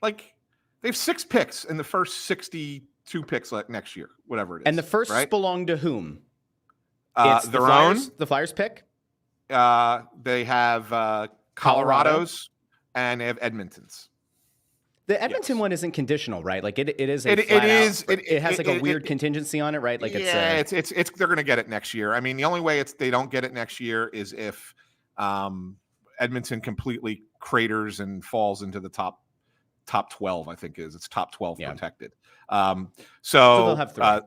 Like, they have 6 picks in the first 62 picks next year, whatever it is. And the firsts right? belong to whom? It's their own. The Flyers pick? They have Colorado's and they have Edmonton's. The Edmonton one isn't conditional, right? Like it is. It has like a weird contingency on it, right? Like it's they're going to get it next year. I mean, the only way they don't get it next year is if Edmonton completely craters and falls into the top 12. I think it's top 12 protected. So they'll have 3.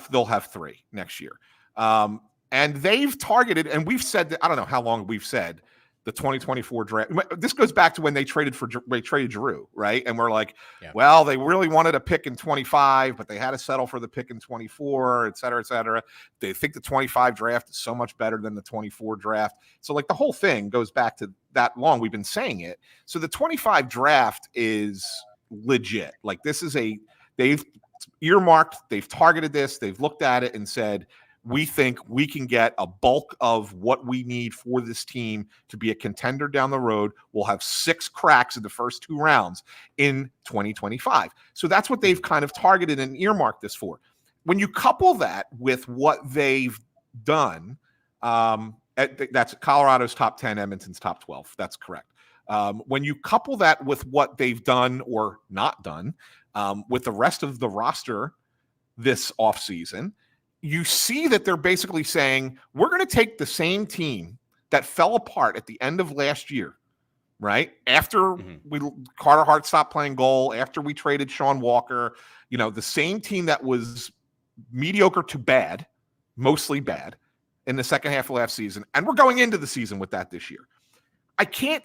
They'll have 3 next year. And they've targeted, and we've said that, I don't know how long we've said the 2024 draft. This goes back to when they traded Giroux, right? And we're like, well, they really wanted a pick in 25, but they had to settle for the pick in 24, et cetera, et cetera. They think the 25 draft is so much better than the 24 draft. So like the whole thing goes back to that long. We've been saying it. So the 25 draft is legit. Like this is they've earmarked, they've targeted this, they've looked at it and said, we think we can get a bulk of what we need for this team to be a contender down the road. We'll have 6 cracks in the first 2 rounds in 2025. So that's what they've kind of targeted and earmarked this for. When you couple that with what they've done, that's Colorado's top 10, Edmonton's top 12. That's correct. When you couple that with what they've done or not done with the rest of the roster this offseason, you see that they're basically saying, we're going to take the same team that fell apart at the end of last year, right? After Carter Hart stopped playing goal, after we traded Sean Walker, the same team that was mediocre to bad, mostly bad, in the second half of last season. And we're going into the season with that this year. I can't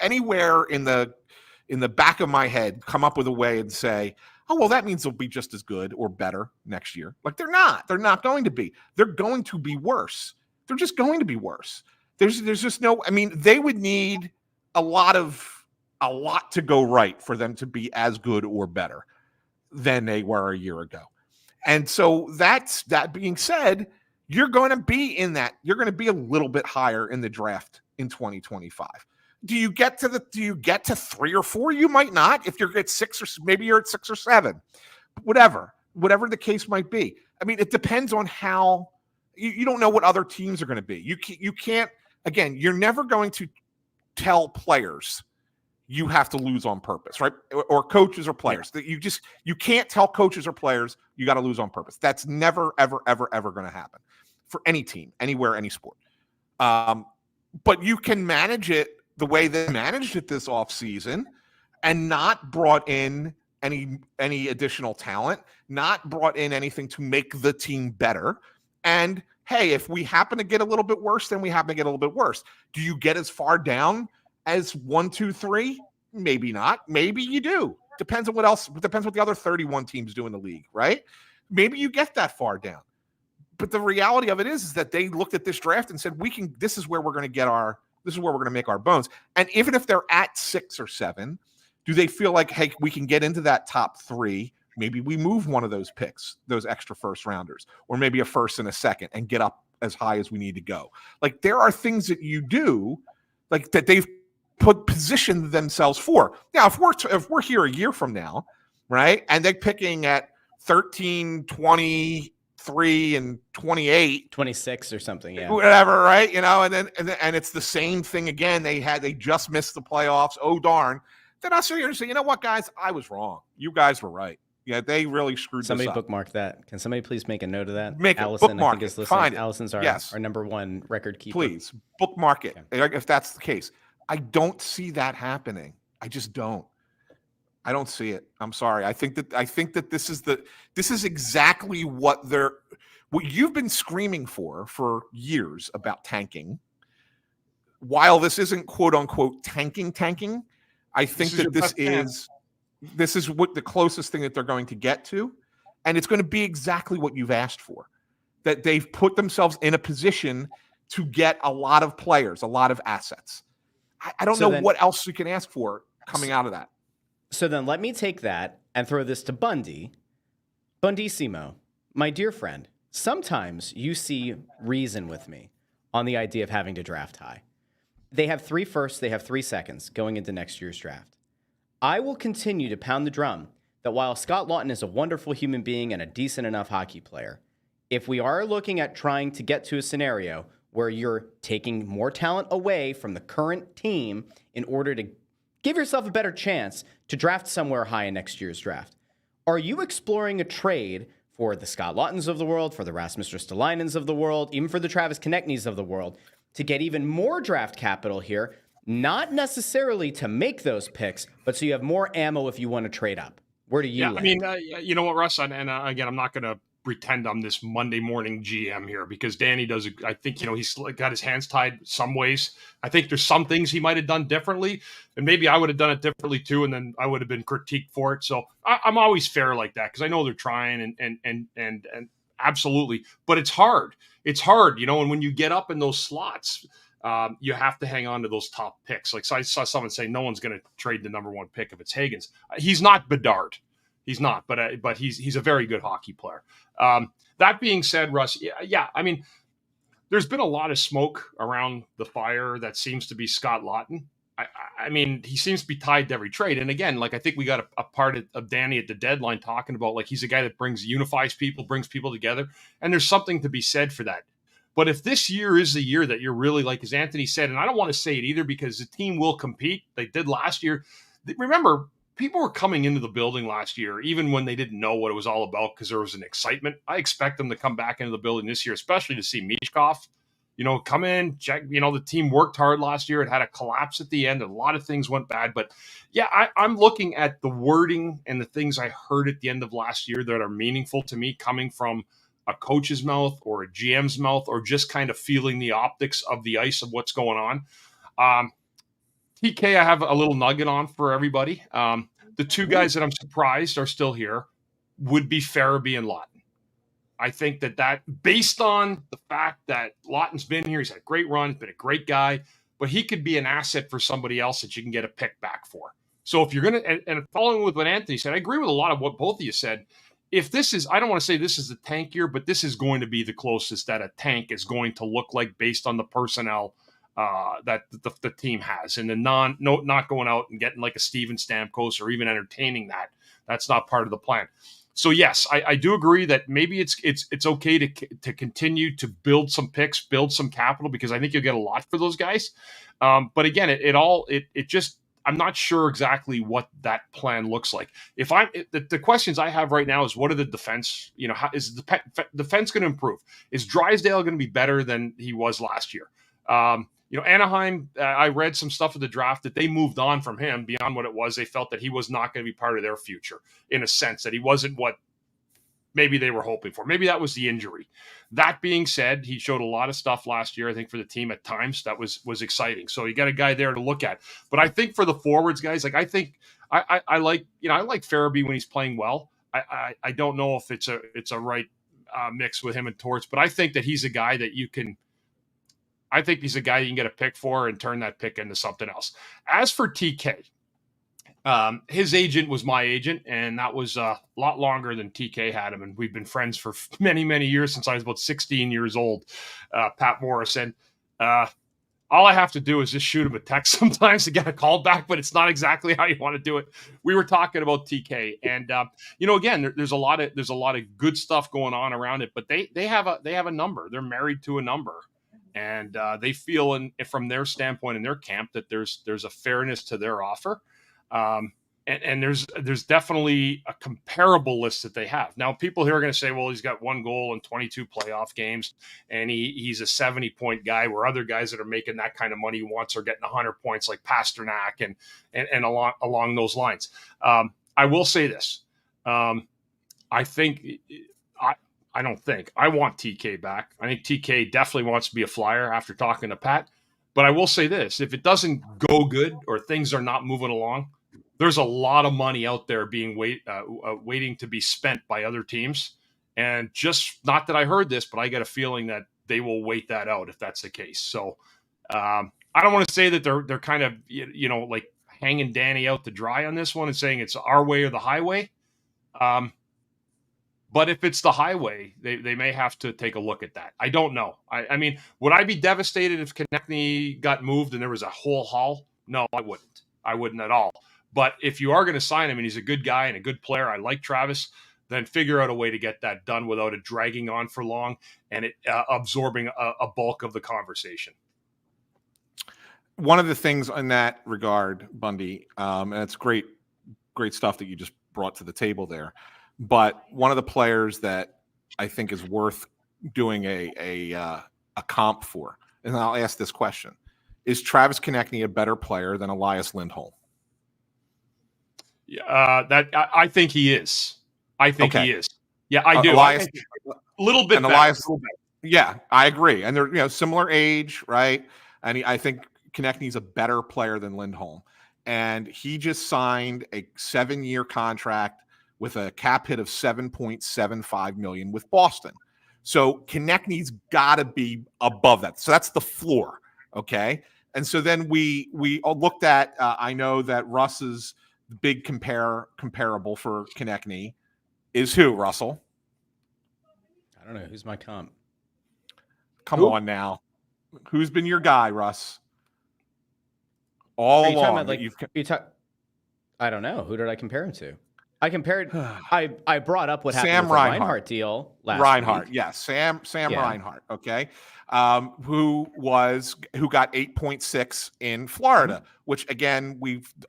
anywhere in the back of my head come up with a way and say, oh, well, that means they'll be just as good or better next year. Like they're not going to be. They're going to be worse. They're just going to be worse. There's just no, I mean, they would need a lot to go right for them to be as good or better than they were a year ago. And so that being said, you're going to be in that. You're going to be a little bit higher in the draft in 2025. Do you get to 3 or 4? You might not. If you're at 6 or maybe you're at 6 or 7, whatever the case might be. I mean, it depends on how you don't know what other teams are going to be. You can't, again, you're never going to tell players you have to lose on purpose, right? Or coaches or players that you can't tell coaches or players you got to lose on purpose. That's never, ever, ever, ever going to happen for any team, anywhere, any sport. But you can manage it the way they managed it this offseason and not brought in any additional talent, not brought in anything to make the team better. And hey, if we happen to get a little bit worse, then we happen to get a little bit worse. Do you get as far down as 1, 2, 3? Maybe not. Maybe you do. Depends on what else. Depends what the other 31 teams do in the league, right? Maybe you get that far down. But the reality of it is that they looked at this draft and said, this is where we're going to make our bones. And even if they're at 6 or 7, do they feel like, hey, we can get into that top 3? Maybe we move one of those picks, those extra first rounders, or maybe a first and a second and get up as high as we need to go. Like there are things that you do like that they've positioned themselves for. Now, if we're here a year from now, right, and they're picking at 13, 23 and 28, 26 or something, whatever, right? And it's the same thing again. They just missed the playoffs. Oh darn! Then I'll sit here and say, you know what, guys, I was wrong. You guys were right. Yeah, they really screwed somebody this up. bookmark that. Can somebody please make a note of that? Make Allison, bookmark I think, is listening. Find it. Allison's our number 1 record keeper. Please bookmark it if that's the case. I don't see that happening. I just don't. I don't see it. I'm sorry. I think that this is exactly what you've been screaming for years about tanking, while this isn't quote unquote tanking, I think that this is what the closest thing that they're going to get to. And it's going to be exactly what you've asked for, that they've put themselves in a position to get a lot of players, a lot of assets. I don't know what else you can ask for coming out of that. So then let me take that and throw this to Bundy. Bundissimo, my dear friend, sometimes you see reason with me on the idea of having to draft high. They have 3 firsts, they have 3 seconds going into next year's draft. I will continue to pound the drum that while Scott Laughton is a wonderful human being and a decent enough hockey player, if we are looking at trying to get to a scenario where you're taking more talent away from the current team in order to give yourself a better chance to draft somewhere high in next year's draft, are you exploring a trade for the Scott Laughtons of the world, for the Rasmus Ristolainens of the world, even for the Travis Konecnys of the world, to get even more draft capital here, not necessarily to make those picks, but so you have more ammo if you want to trade up? Where do you land? I mean, you know what, Russ, and again, I'm not going to pretend I'm this Monday morning GM here because Danny does, I think, he's got his hands tied some ways. I think there's some things he might have done differently, and maybe I would have done it differently too, and then I would have been critiqued for it. So I'm always fair like that because I know they're trying and absolutely, but it's hard. It's hard, and when you get up in those slots, you have to hang on to those top picks. Like, so I saw someone say no one's going to trade the number 1 pick if it's Higgins. He's not Bedard. He's not, but he's a very good hockey player. That being said, Russ, yeah, I mean, there's been a lot of smoke around the fire that seems to be Scott Laughton. I mean, he seems to be tied to every trade. And again, like I think we got a part of Danny at the deadline talking about like he's a guy that unifies people, brings people together. And there's something to be said for that. But if this year is the year that you're really, like as Anthony said, and I don't want to say it either because the team will compete. They did last year. Remember, people were coming into the building last year, even when they didn't know what it was all about because there was an excitement. I expect them to come back into the building this year, especially to see Michkov, come in, check. The team worked hard last year. It had a collapse at the end. A lot of things went bad. But, yeah, I'm looking at the wording and the things I heard at the end of last year that are meaningful to me coming from a coach's mouth or a GM's mouth or just kind of feeling the optics of the ice of what's going on. TK, I have a little nugget on for everybody. The 2 guys that I'm surprised are still here would be Farabee and Laughton. I think that based on the fact that Laughton's been here, he's had a great run, been a great guy, but he could be an asset for somebody else that you can get a pick back for. So if you're going to, and following with what Anthony said, I agree with a lot of what both of you said. If this is, I don't want to say this is the tank year, but this is going to be the closest that a tank is going to look like based on the personnel that the team has, and then not going out and getting like a Steven Stamkos or even entertaining that. That's not part of the plan. So yes, I do agree that maybe it's okay to continue to build some picks, build some capital because I think you'll get a lot for those guys. But again, it just I'm not sure exactly what that plan looks like. The questions I have right now is what are the defense? How is the defense going to improve? Is Drysdale going to be better than he was last year? Anaheim, I read some stuff of the draft that they moved on from him beyond what it was. They felt that he was not going to be part of their future in a sense that he wasn't what maybe they were hoping for. Maybe that was the injury. That being said, he showed a lot of stuff last year, I think, for the team at times that was exciting. So you got a guy there to look at. But I think for the forwards, guys, like I think I like Farabee when he's playing well. I don't know if it's a right mix with him and Torts, but I think that he's a guy that you can get a pick for and turn that pick into something else. As for TK, his agent was my agent, and that was a lot longer than TK had him. And we've been friends for many, many years since I was about 16 years old, Pat Morrison. All I have to do is just shoot him a text sometimes to get a call back, but it's not exactly how you want to do it. We were talking about TK, and again, there's a lot of good stuff going on around it, but they have a number. They're married to a number. And they feel, from their standpoint in their camp, that there's a fairness to their offer, and there's definitely a comparable list that they have. Now, people here are going to say, well, he's got 1 goal in 22 playoff games, and he's a 70-point guy, where other guys that are making that kind of money once are getting 100 points, like Pasternak and along those lines. I will say this: I want TK back. I think TK definitely wants to be a Flyer after talking to Pat. But I will say this: if it doesn't go good or things are not moving along, there's a lot of money out there being waiting to be spent by other teams. And just not that I heard this, but I get a feeling that they will wait that out if that's the case. So I don't want to say that they're kind of like hanging Danny out to dry on this one and saying it's our way or the highway. But if it's the highway, they may have to take a look at that. I don't know. I mean, would I be devastated if Konecny got moved and there was a whole haul? No, I wouldn't. I wouldn't at all. But if you are going to sign him and he's a good guy and a good player, I like Travis, then figure out a way to get that done without it dragging on for long and it absorbing a bulk of the conversation. One of the things in that regard, Bundy, and it's great stuff that you just brought to the table there. But one of the players that I think is worth doing a comp for, and I'll ask this question: is Travis Konecny a better player than Elias Lindholm? I think he is. I think he is. Yeah, I do. Elias, a little bit. And Elias, yeah, I agree. And they're similar age, right? And I think Konechny's a better player than Lindholm. And he just signed a 7-year contract with a cap hit of $7.75 million with Boston. So Konechny's got to be above that. So that's the floor, okay? And so then we looked at. I know that Russ's big comparable for Konechny is who? Russell? I don't know. Who's my comp? Come on now. Who's been your guy, Russ? All along. I don't know. Who did I compare him to? I compared. I brought up what happened Sam with the Reinhart. Reinhart deal last Reinhart, week. yes, Sam Reinhart. Okay, who got 8.6 in Florida, which again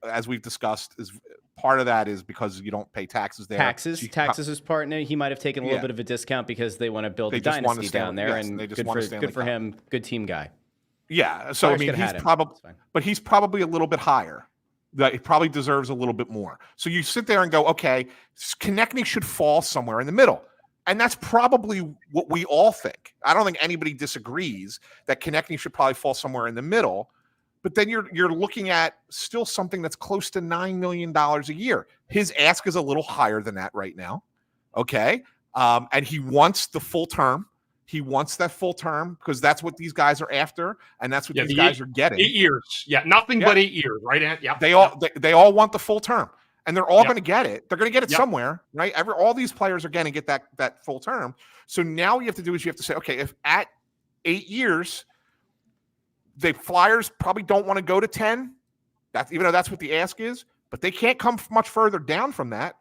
as we've discussed is part of that is because you don't pay taxes there. Taxes is part in it. He might have taken a little bit of a discount because they want to build a dynasty down there, and good for him. Good team guy. Yeah, so Flyers he's probably a little bit higher. That he probably deserves a little bit more. So you sit there and go, okay, Konechny should fall somewhere in the middle. And that's probably what we all think. I don't think anybody disagrees that Konechny should probably fall somewhere in the middle. But then you're looking at still something that's close to $9 million a year. His ask is a little higher than that right now. Okay. And he wants the full term. He wants that full term because that's what these guys are after, and that's what these guys are getting. 8 years, nothing but 8 years, right? Ant? Yeah, they all want the full term, and they're all going to get it. They're going to get it somewhere, right? All these players are going to get that full term. So now what you have to do is you have to say, okay, if at 8 years, the Flyers probably don't want to go to 10. Even though that's what the ask is, but they can't come much further down from that.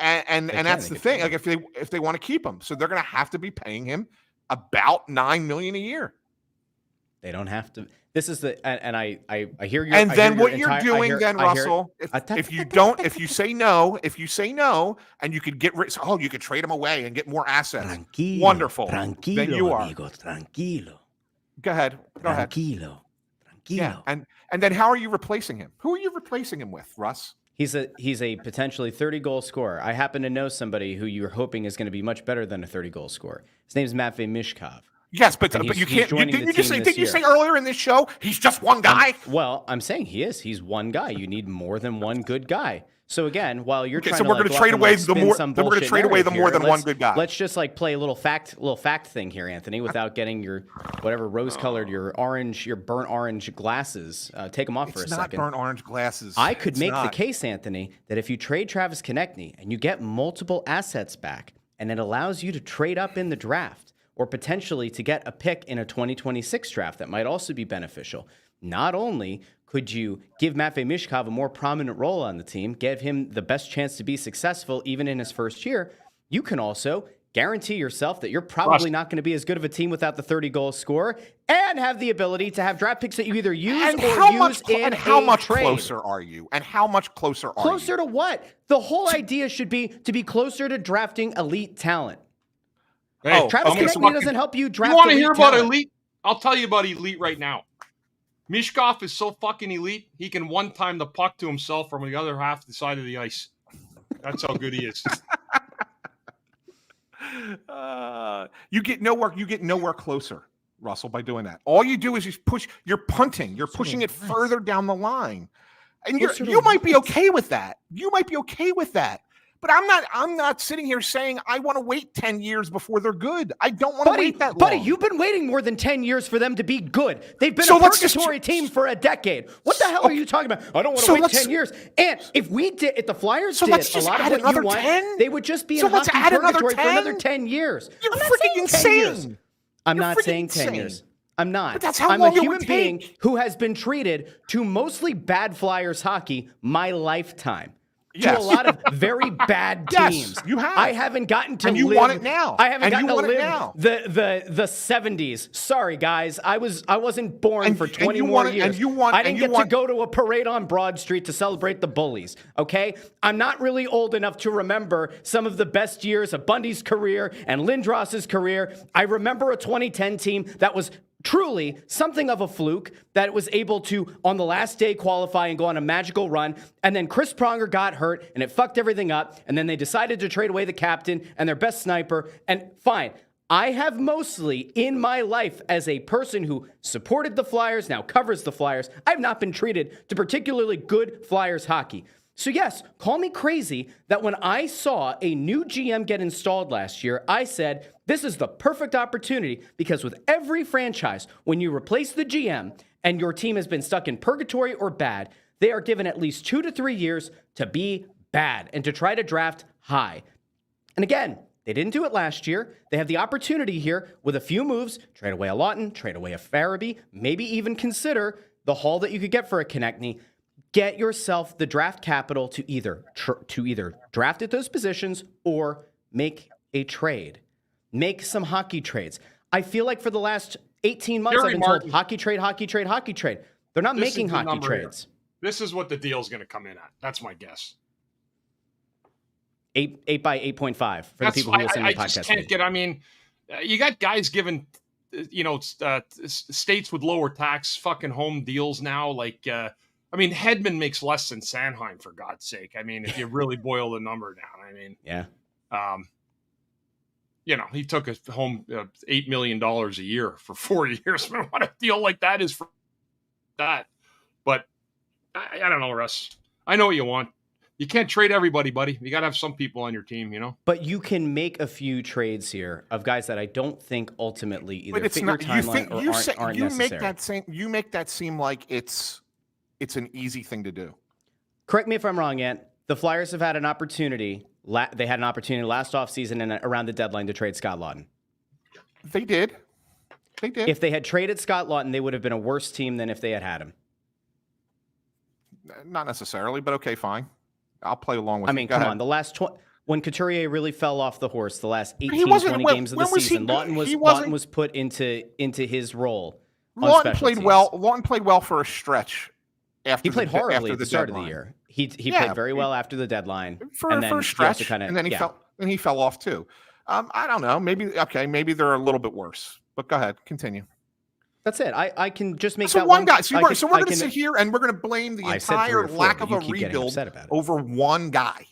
And that's the thing. Like if they want to keep him, so they're going to have to be paying him about $9 million a year. They don't have to. This is and I hear you. And then what you're doing, Russell, if you say no, and you could get rid. Oh, you could trade him away and get more assets. Tranquilo, wonderful. Tranquilo, then you are. amigo, tranquilo. Go ahead. Tranquilo. Yeah. And then how are you replacing him? Who are you replacing him with, Russ? He's a potentially 30-goal scorer. I happen to know somebody who you're hoping is going to be much better than a 30-goal scorer. His name is Matvei Mishkov. Yes, but you can't. Didn't you say earlier in this show he's just one guy? I'm saying he is. He's one guy. You need more than one good guy. So again, while you're trying so we're going to trade away the more. Then we're going to trade away the more than one good guy. Let's just play a little fact thing here, Anthony, without getting your whatever rose-colored, your burnt orange glasses. Take them off for a second. It's not burnt orange glasses. I could make the case, Anthony, that if you trade Travis Konecny and you get multiple assets back, and it allows you to trade up in the draft, or potentially to get a pick in a 2026 draft that might also be beneficial. Not only could you give Matvei Mishkov a more prominent role on the team, give him the best chance to be successful even in his first year, you can also guarantee yourself that you're probably not going to be as good of a team without the 30-goal scorer and have the ability to have draft picks that you either use in and how much closer are you? And how much closer are you? Closer to what? The whole idea should be to be closer to drafting elite talent. Hey, Travis Konecny doesn't help you draft. You want to hear about talent. elite? I'll tell you about elite right now. Mishkov is so fucking elite, he can one-time the puck to himself from the other half the side of the ice. That's how good he is. You get nowhere closer. Russell, by doing that. All you do is you're punting. You're pushing it further down the line. And you might be okay with that. You might be okay with that. But I'm not sitting here saying I want to wait 10 years before they're good. I don't want to wait that long. Buddy, you've been waiting more than 10 years for them to be good. They've been a purgatory team for a decade. What the hell are you talking about? I don't want to wait 10 years. And if the Flyers did a lot of what you want, they would just be in hockey purgatory for another 10 years. You're freaking insane. I'm not saying 10 years. I'm not. But that's how I'm long a human being who has been treated to mostly bad Flyers hockey my lifetime. To a lot of very bad teams. Yes, you have. I haven't gotten to and you live. Want it now. I haven't and gotten to live the 70s. Sorry, guys. I wasn't born for 20 more years. I didn't get to go to a parade on Broad Street to celebrate the bullies. Okay? I'm not really old enough to remember some of the best years of Bundy's career and Lindros's career. I remember a 2010 team that was truly something of a fluke that was able to, on the last day, qualify and go on a magical run. And then Chris Pronger got hurt and it fucked everything up. And then they decided to trade away the captain and their best sniper. And fine. I have mostly in my life as a person who supported the Flyers, now covers the Flyers, I've not been treated to particularly good Flyers hockey. So yes, call me crazy that when I saw a new GM get installed last year, I said, this is the perfect opportunity because with every franchise, when you replace the GM and your team has been stuck in purgatory or bad, they are given at least 2 to 3 years to be bad and to try to draft high. And again, they didn't do it last year. They have the opportunity here with a few moves, trade away a Laughton, trade away a Farabee, maybe even consider the haul that you could get for a Konecny. Get yourself the draft capital to either draft at those positions or make a trade. Make some hockey trades. I feel like for the last 18 months, I've been told hockey trade, hockey trade, hockey trade. They're not making hockey trades. This is what the deal's going to come in at. That's my guess. 8 by 8.5 for the people who listen to the podcast. I just can't get. I mean, you got guys giving, states with lower tax fucking home deals now. Like, I mean, Hedman makes less than Sanheim, for God's sake. I mean, if you really boil the number down, I mean, yeah. He took us home $8 million a year for 4 years. What a deal like that is for that. But I don't know, Russ. I know what you want. You can't trade everybody, buddy. You got to have some people on your team, But you can make a few trades here of guys that I don't think ultimately either fit your timeline or aren't necessary. You make that seem like it's an easy thing to do. Correct me if I'm wrong, Ant. The Flyers have had an opportunity. They had an opportunity last offseason and around the deadline to trade Scott Laughton. They did. If they had traded Scott Laughton, they would have been a worse team than if they had had him. Not necessarily, but okay, fine. I'll play along with you. I mean, come on. The last when Couturier really fell off the horse, the last 18, 20 games of the season, Laughton was put into his role. Laughton played well. Laughton played well for a stretch. He played horribly at the start of the year. He played very well after the deadline for a stretch, and then he fell off too. I don't know. Maybe they're a little bit worse. But go ahead, continue. That's it. I can just make that one guy. So we're going to sit here and we're going to blame the entire lack of a rebuild over one guy.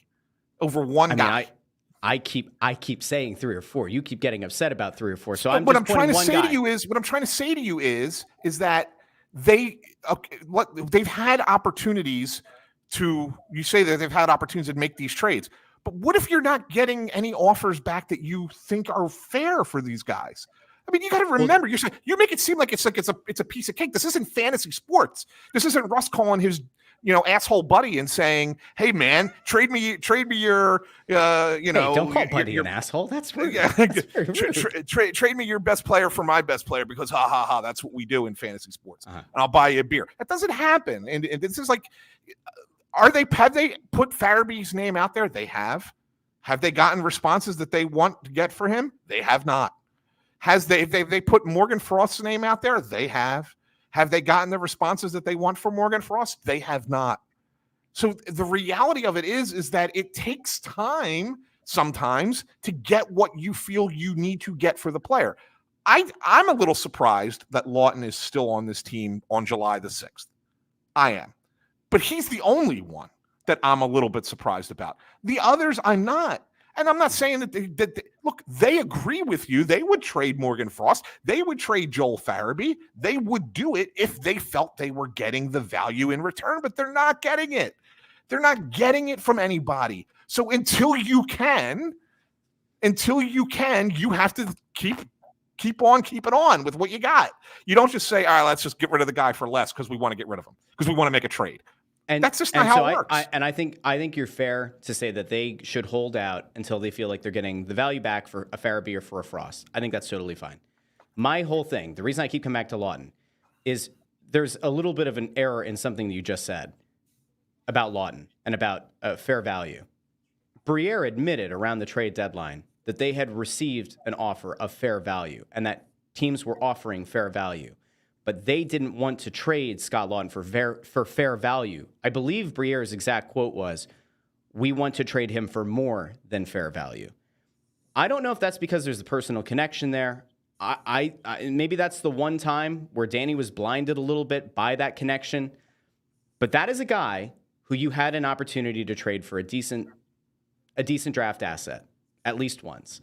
I keep saying 3 or 4. You keep getting upset about 3 or 4. So what I'm trying to say to you is that they've had opportunities to make these trades. But what if you're not getting any offers back that you think are fair for these guys? I mean, you got to remember, you make it seem like it's a piece of cake. This isn't fantasy sports. This isn't Russ calling his asshole buddy and saying, "Hey man, trade me your Hey, don't call Buddy an asshole. That's rude. Yeah, that's rude. Trade me your best player for my best player because that's what we do in fantasy sports. And I'll buy you a beer." That doesn't happen. And this is like, have they put Farabee's name out there? They have. Have they gotten responses that they want to get for him? They have not. Has they put Morgan Frost's name out there? They have. Have they gotten the responses that they want for Morgan Frost? They have not. So the reality of it is that it takes time sometimes to get what you feel you need to get for the player. I'm a little surprised that Laughton is still on this team on July the 6th. I am. But he's the only one that I'm a little bit surprised about. The others I'm not. And I'm not saying that look, they agree with you. They would trade Morgan Frost. They would trade Joel Farabee. They would do it if they felt they were getting the value in return, but they're not getting it. They're not getting it from anybody. So until you can, you have to keep on keeping on with what you got. You don't just say, all right, let's just get rid of the guy for less because we want to get rid of him, because we want to make a trade. And that's just not how it works. I think you're fair to say that they should hold out until they feel like they're getting the value back for a Farabee or for a Frost. I think that's totally fine. My whole thing, the reason I keep coming back to Laughton, is there's a little bit of an error in something that you just said about Laughton and about fair value. Briere admitted around the trade deadline that they had received an offer of fair value and that teams were offering fair value, but they didn't want to trade Scott Laughton for fair value. I believe Briere's exact quote was, "We want to trade him for more than fair value." I don't know if that's because there's a personal connection there. I maybe that's the one time where Danny was blinded a little bit by that connection, but that is a guy who you had an opportunity to trade for a decent draft asset, at least once.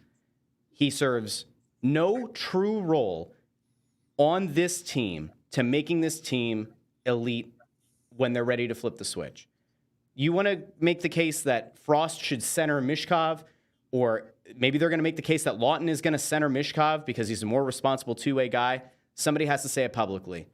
He serves no true role on this team to making this team elite when they're ready to flip the switch. You want to make the case that Frost should center Mishkov, or maybe they're going to make the case that Laughton is going to center Mishkov because he's a more responsible two-way guy. Somebody has to say it publicly.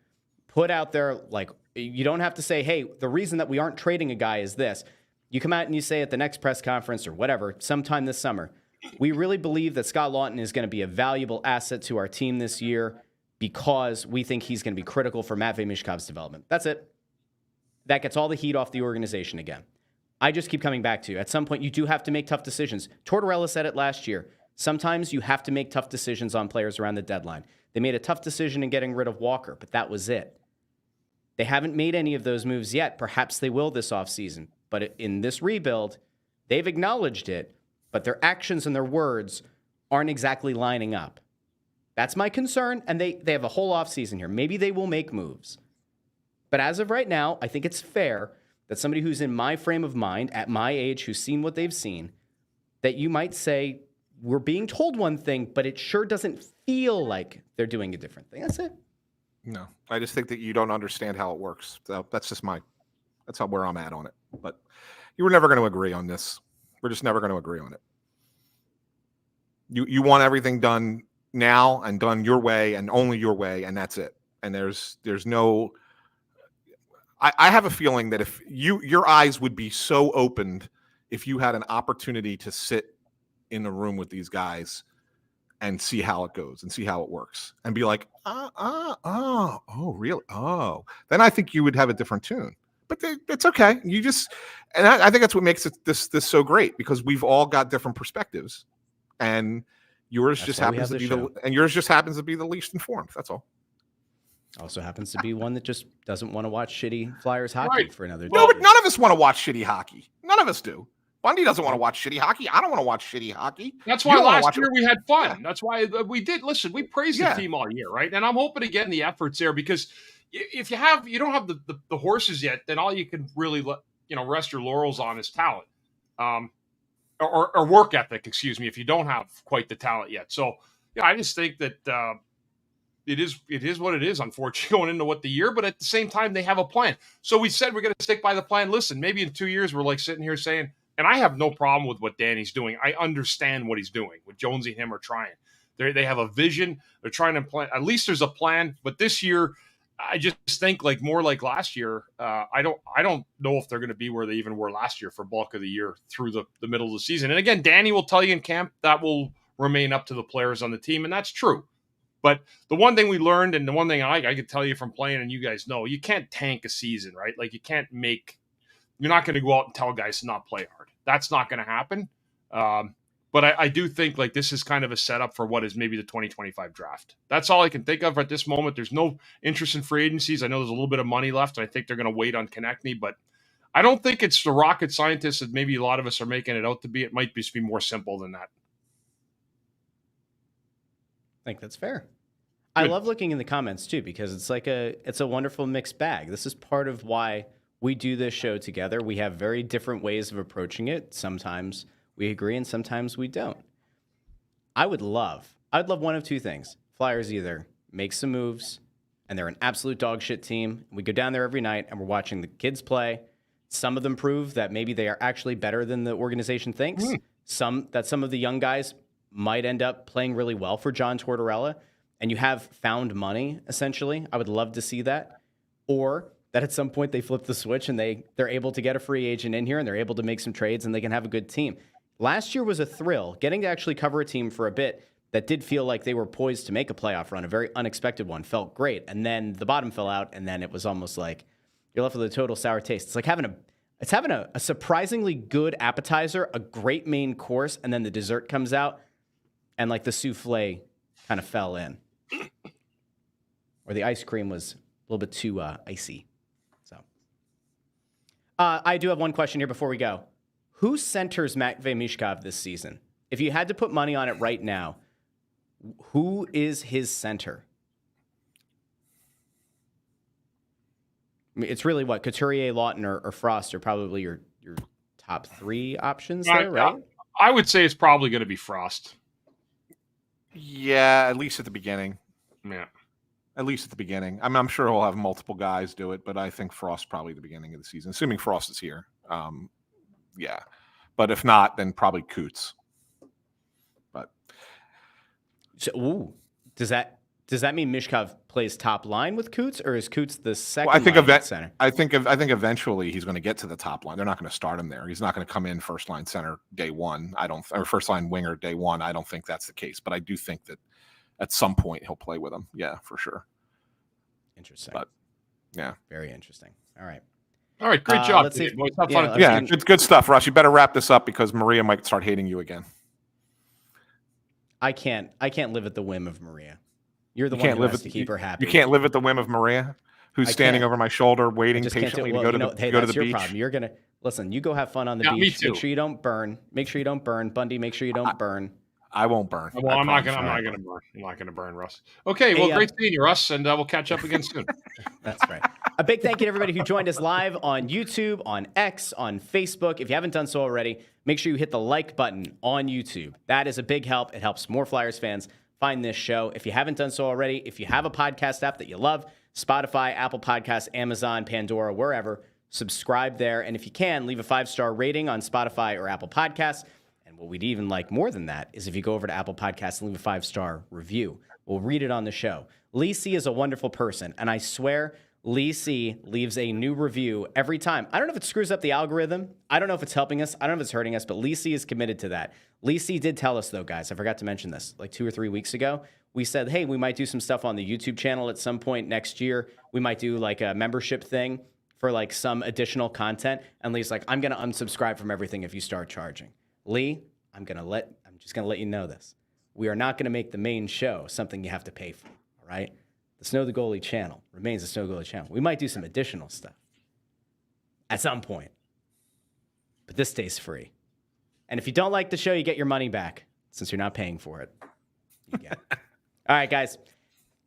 Put out there, like, you don't have to say, hey, the reason that we aren't trading a guy is this. You come out and you say at the next press conference or whatever, sometime this summer, we really believe that Scott Laughton is going to be a valuable asset to our team this year because we think he's going to be critical for Matvei Mishkov's development. That's it. That gets all the heat off the organization again. I just keep coming back to you. At some point, you do have to make tough decisions. Tortorella said it last year. Sometimes you have to make tough decisions on players around the deadline. They made a tough decision in getting rid of Walker, but that was it. They haven't made any of those moves yet. Perhaps they will this offseason. But in this rebuild, they've acknowledged it, but their actions and their words aren't exactly lining up. That's my concern, and they have a whole offseason here. Maybe they will make moves. But as of right now, I think it's fair that somebody who's in my frame of mind, at my age, who's seen what they've seen, that you might say, we're being told one thing, but it sure doesn't feel like they're doing a different thing. That's it. No, I just think that you don't understand how it works. So that's where I'm at on it. But you were never going to agree on this. We're just never going to agree on it. You want everything done now and done your way and only your way, and that's it. And there's no. I have a feeling that if your eyes would be so opened if you had an opportunity to sit in the room with these guys and see how it goes and see how it works and be like, oh, really? Oh, then I think you would have a different tune. But it's okay. And I think that's what makes this so great, because we've all got different perspectives, and yours just happens to be the least informed. That's all. Also happens to be one that just doesn't want to watch shitty Flyers hockey for another day. No, but none of us want to watch shitty hockey. None of us do. Bundy doesn't want to watch shitty hockey. I don't want to watch shitty hockey. That's why last year we had fun. Yeah. That's why we did. Listen, we praised the team all year, right? And I'm hoping to get in the efforts there, because if you don't have the horses yet, then all you can really rest your laurels on is talent, or work ethic. Excuse me, if you don't have quite the talent yet. So I just think that it is what it is. Unfortunately, going into the year, but at the same time they have a plan. So we said we're going to stick by the plan. Listen, maybe in 2 years we're like sitting here saying, and I have no problem with what Danny's doing. I understand what he's doing. What Jonesy and him are trying. They have a vision. They're trying to plan. At least there's a plan. But this year, I just think more like last year. I don't know if they're going to be where they even were last year for bulk of the year through the middle of the season. And again, Danny will tell you in camp that will remain up to the players on the team, and that's true. But the one thing we learned, and the one thing I could tell you from playing, and you guys know, you can't tank a season, right? Like you're not going to go out and tell guys to not play hard. That's not going to happen. But I do think this is kind of a setup for what is maybe the 2025 draft. That's all I can think of at this moment. There's no interest in free agencies. I know there's a little bit of money left, and I think they're going to wait on Konecny, but I don't think it's the rocket scientists that maybe a lot of us are making it out to be. It might just be more simple than that. I think that's fair. Good. I love looking in the comments too, because it's a wonderful mixed bag. This is part of why we do this show together. We have very different ways of approaching it. Sometimes we agree, and sometimes we don't. I'd love one of two things. Flyers either make some moves, and they're an absolute dog shit team. We go down there every night, and we're watching the kids play. Some of them prove that maybe they are actually better than the organization thinks. Some of the young guys might end up playing really well for John Tortorella, and you have found money, essentially. I would love to see that. Or that at some point they flip the switch and they're able to get a free agent in here and they're able to make some trades and they can have a good team. Last year was a thrill. Getting to actually cover a team for a bit that did feel like they were poised to make a playoff run, a very unexpected one, felt great. And then the bottom fell out, and then it was almost like you're left with a total sour taste. It's like having a surprisingly good appetizer, a great main course, and then the dessert comes out and like the souffle kind of fell in. Or the ice cream was a little bit too icy. So I do have one question here before we go. Who centers Matvei Michkov this season? If you had to put money on it right now, who is his center? I mean, it's really what? Couturier, Laughton, or Frost are probably your top three options there, right? I would say it's probably going to be Frost. Yeah, at least at the beginning. Yeah. At least at the beginning. I mean, I'm sure he'll have multiple guys do it, but I think Frost probably the beginning of the season, assuming Frost is here. Yeah. But if not, then probably Coots. But so, does that mean Michkov plays top line with Coots, or is Coots the second line center? I think eventually he's going to get to the top line. They're not going to start him there. He's not going to come in first line center day one. Or first line winger day one. I don't think that's the case. But I do think that at some point he'll play with him. Yeah, for sure. Interesting. But yeah, very interesting. All right. Great job. Let's see. It's good stuff, Russ. You better wrap this up because Maria might start hating you again. I can't live at the whim of Maria. You're the one who has to keep her happy. You can't live at the whim of Maria, who's standing over my shoulder, waiting patiently to go to the beach. That's your problem. You're gonna listen. You go have fun on the beach. Me too. Make sure you don't burn. Bundy, make sure you don't burn. I won't burn. Well, I'm not gonna burn. I'm not gonna burn, Russ. Okay. Well, great seeing you, Russ, and we'll catch up again soon. That's right. A big thank you to everybody who joined us live on YouTube, on X, on Facebook. If you haven't done so already, make sure you hit the like button on YouTube. That is a big help. It helps more Flyers fans find this show. If you haven't done so already, if you have a podcast app that you love, Spotify, Apple Podcasts, Amazon, Pandora, wherever, subscribe there. And if you can, leave a 5-star rating on Spotify or Apple Podcasts. And what we'd even like more than that is if you go over to Apple Podcasts and leave a 5-star review. We'll read it on the show. Lee C is a wonderful person, and I swear Lee C leaves a new review every time. I don't know if it screws up the algorithm. I don't know if it's helping us. I don't know if it's hurting us, but Lee C is committed to that. Lee C did tell us, though, guys, I forgot to mention this, like 2 or 3 weeks ago. We said, hey, we might do some stuff on the YouTube channel at some point next year. We might do like a membership thing for like some additional content. And Lee's like, I'm going to unsubscribe from everything if you start charging. Lee, I'm just going to let you know this. We are not going to make the main show something you have to pay for, all right? The Snow the Goalie channel remains the Snow Goalie channel. We might do some additional stuff at some point, but this stays free. And if you don't like the show, you get your money back since you're not paying for it. You get it. All right, guys.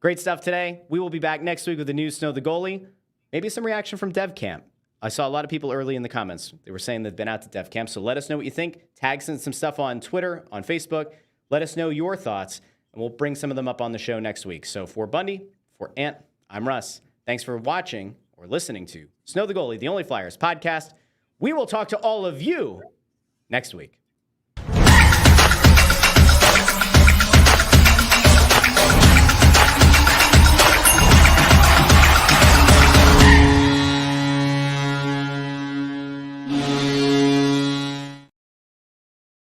Great stuff today. We will be back next week with the new Snow the Goalie. Maybe some reaction from Dev Camp. I saw a lot of people early in the comments. They were saying they've been out to Dev Camp. So let us know what you think. Tag some stuff on Twitter, on Facebook. Let us know your thoughts, and we'll bring some of them up on the show next week. So for Bundy, for Ant, I'm Russ. Thanks for watching or listening to Snow the Goalie, the Only Flyers podcast. We will talk to all of you next week.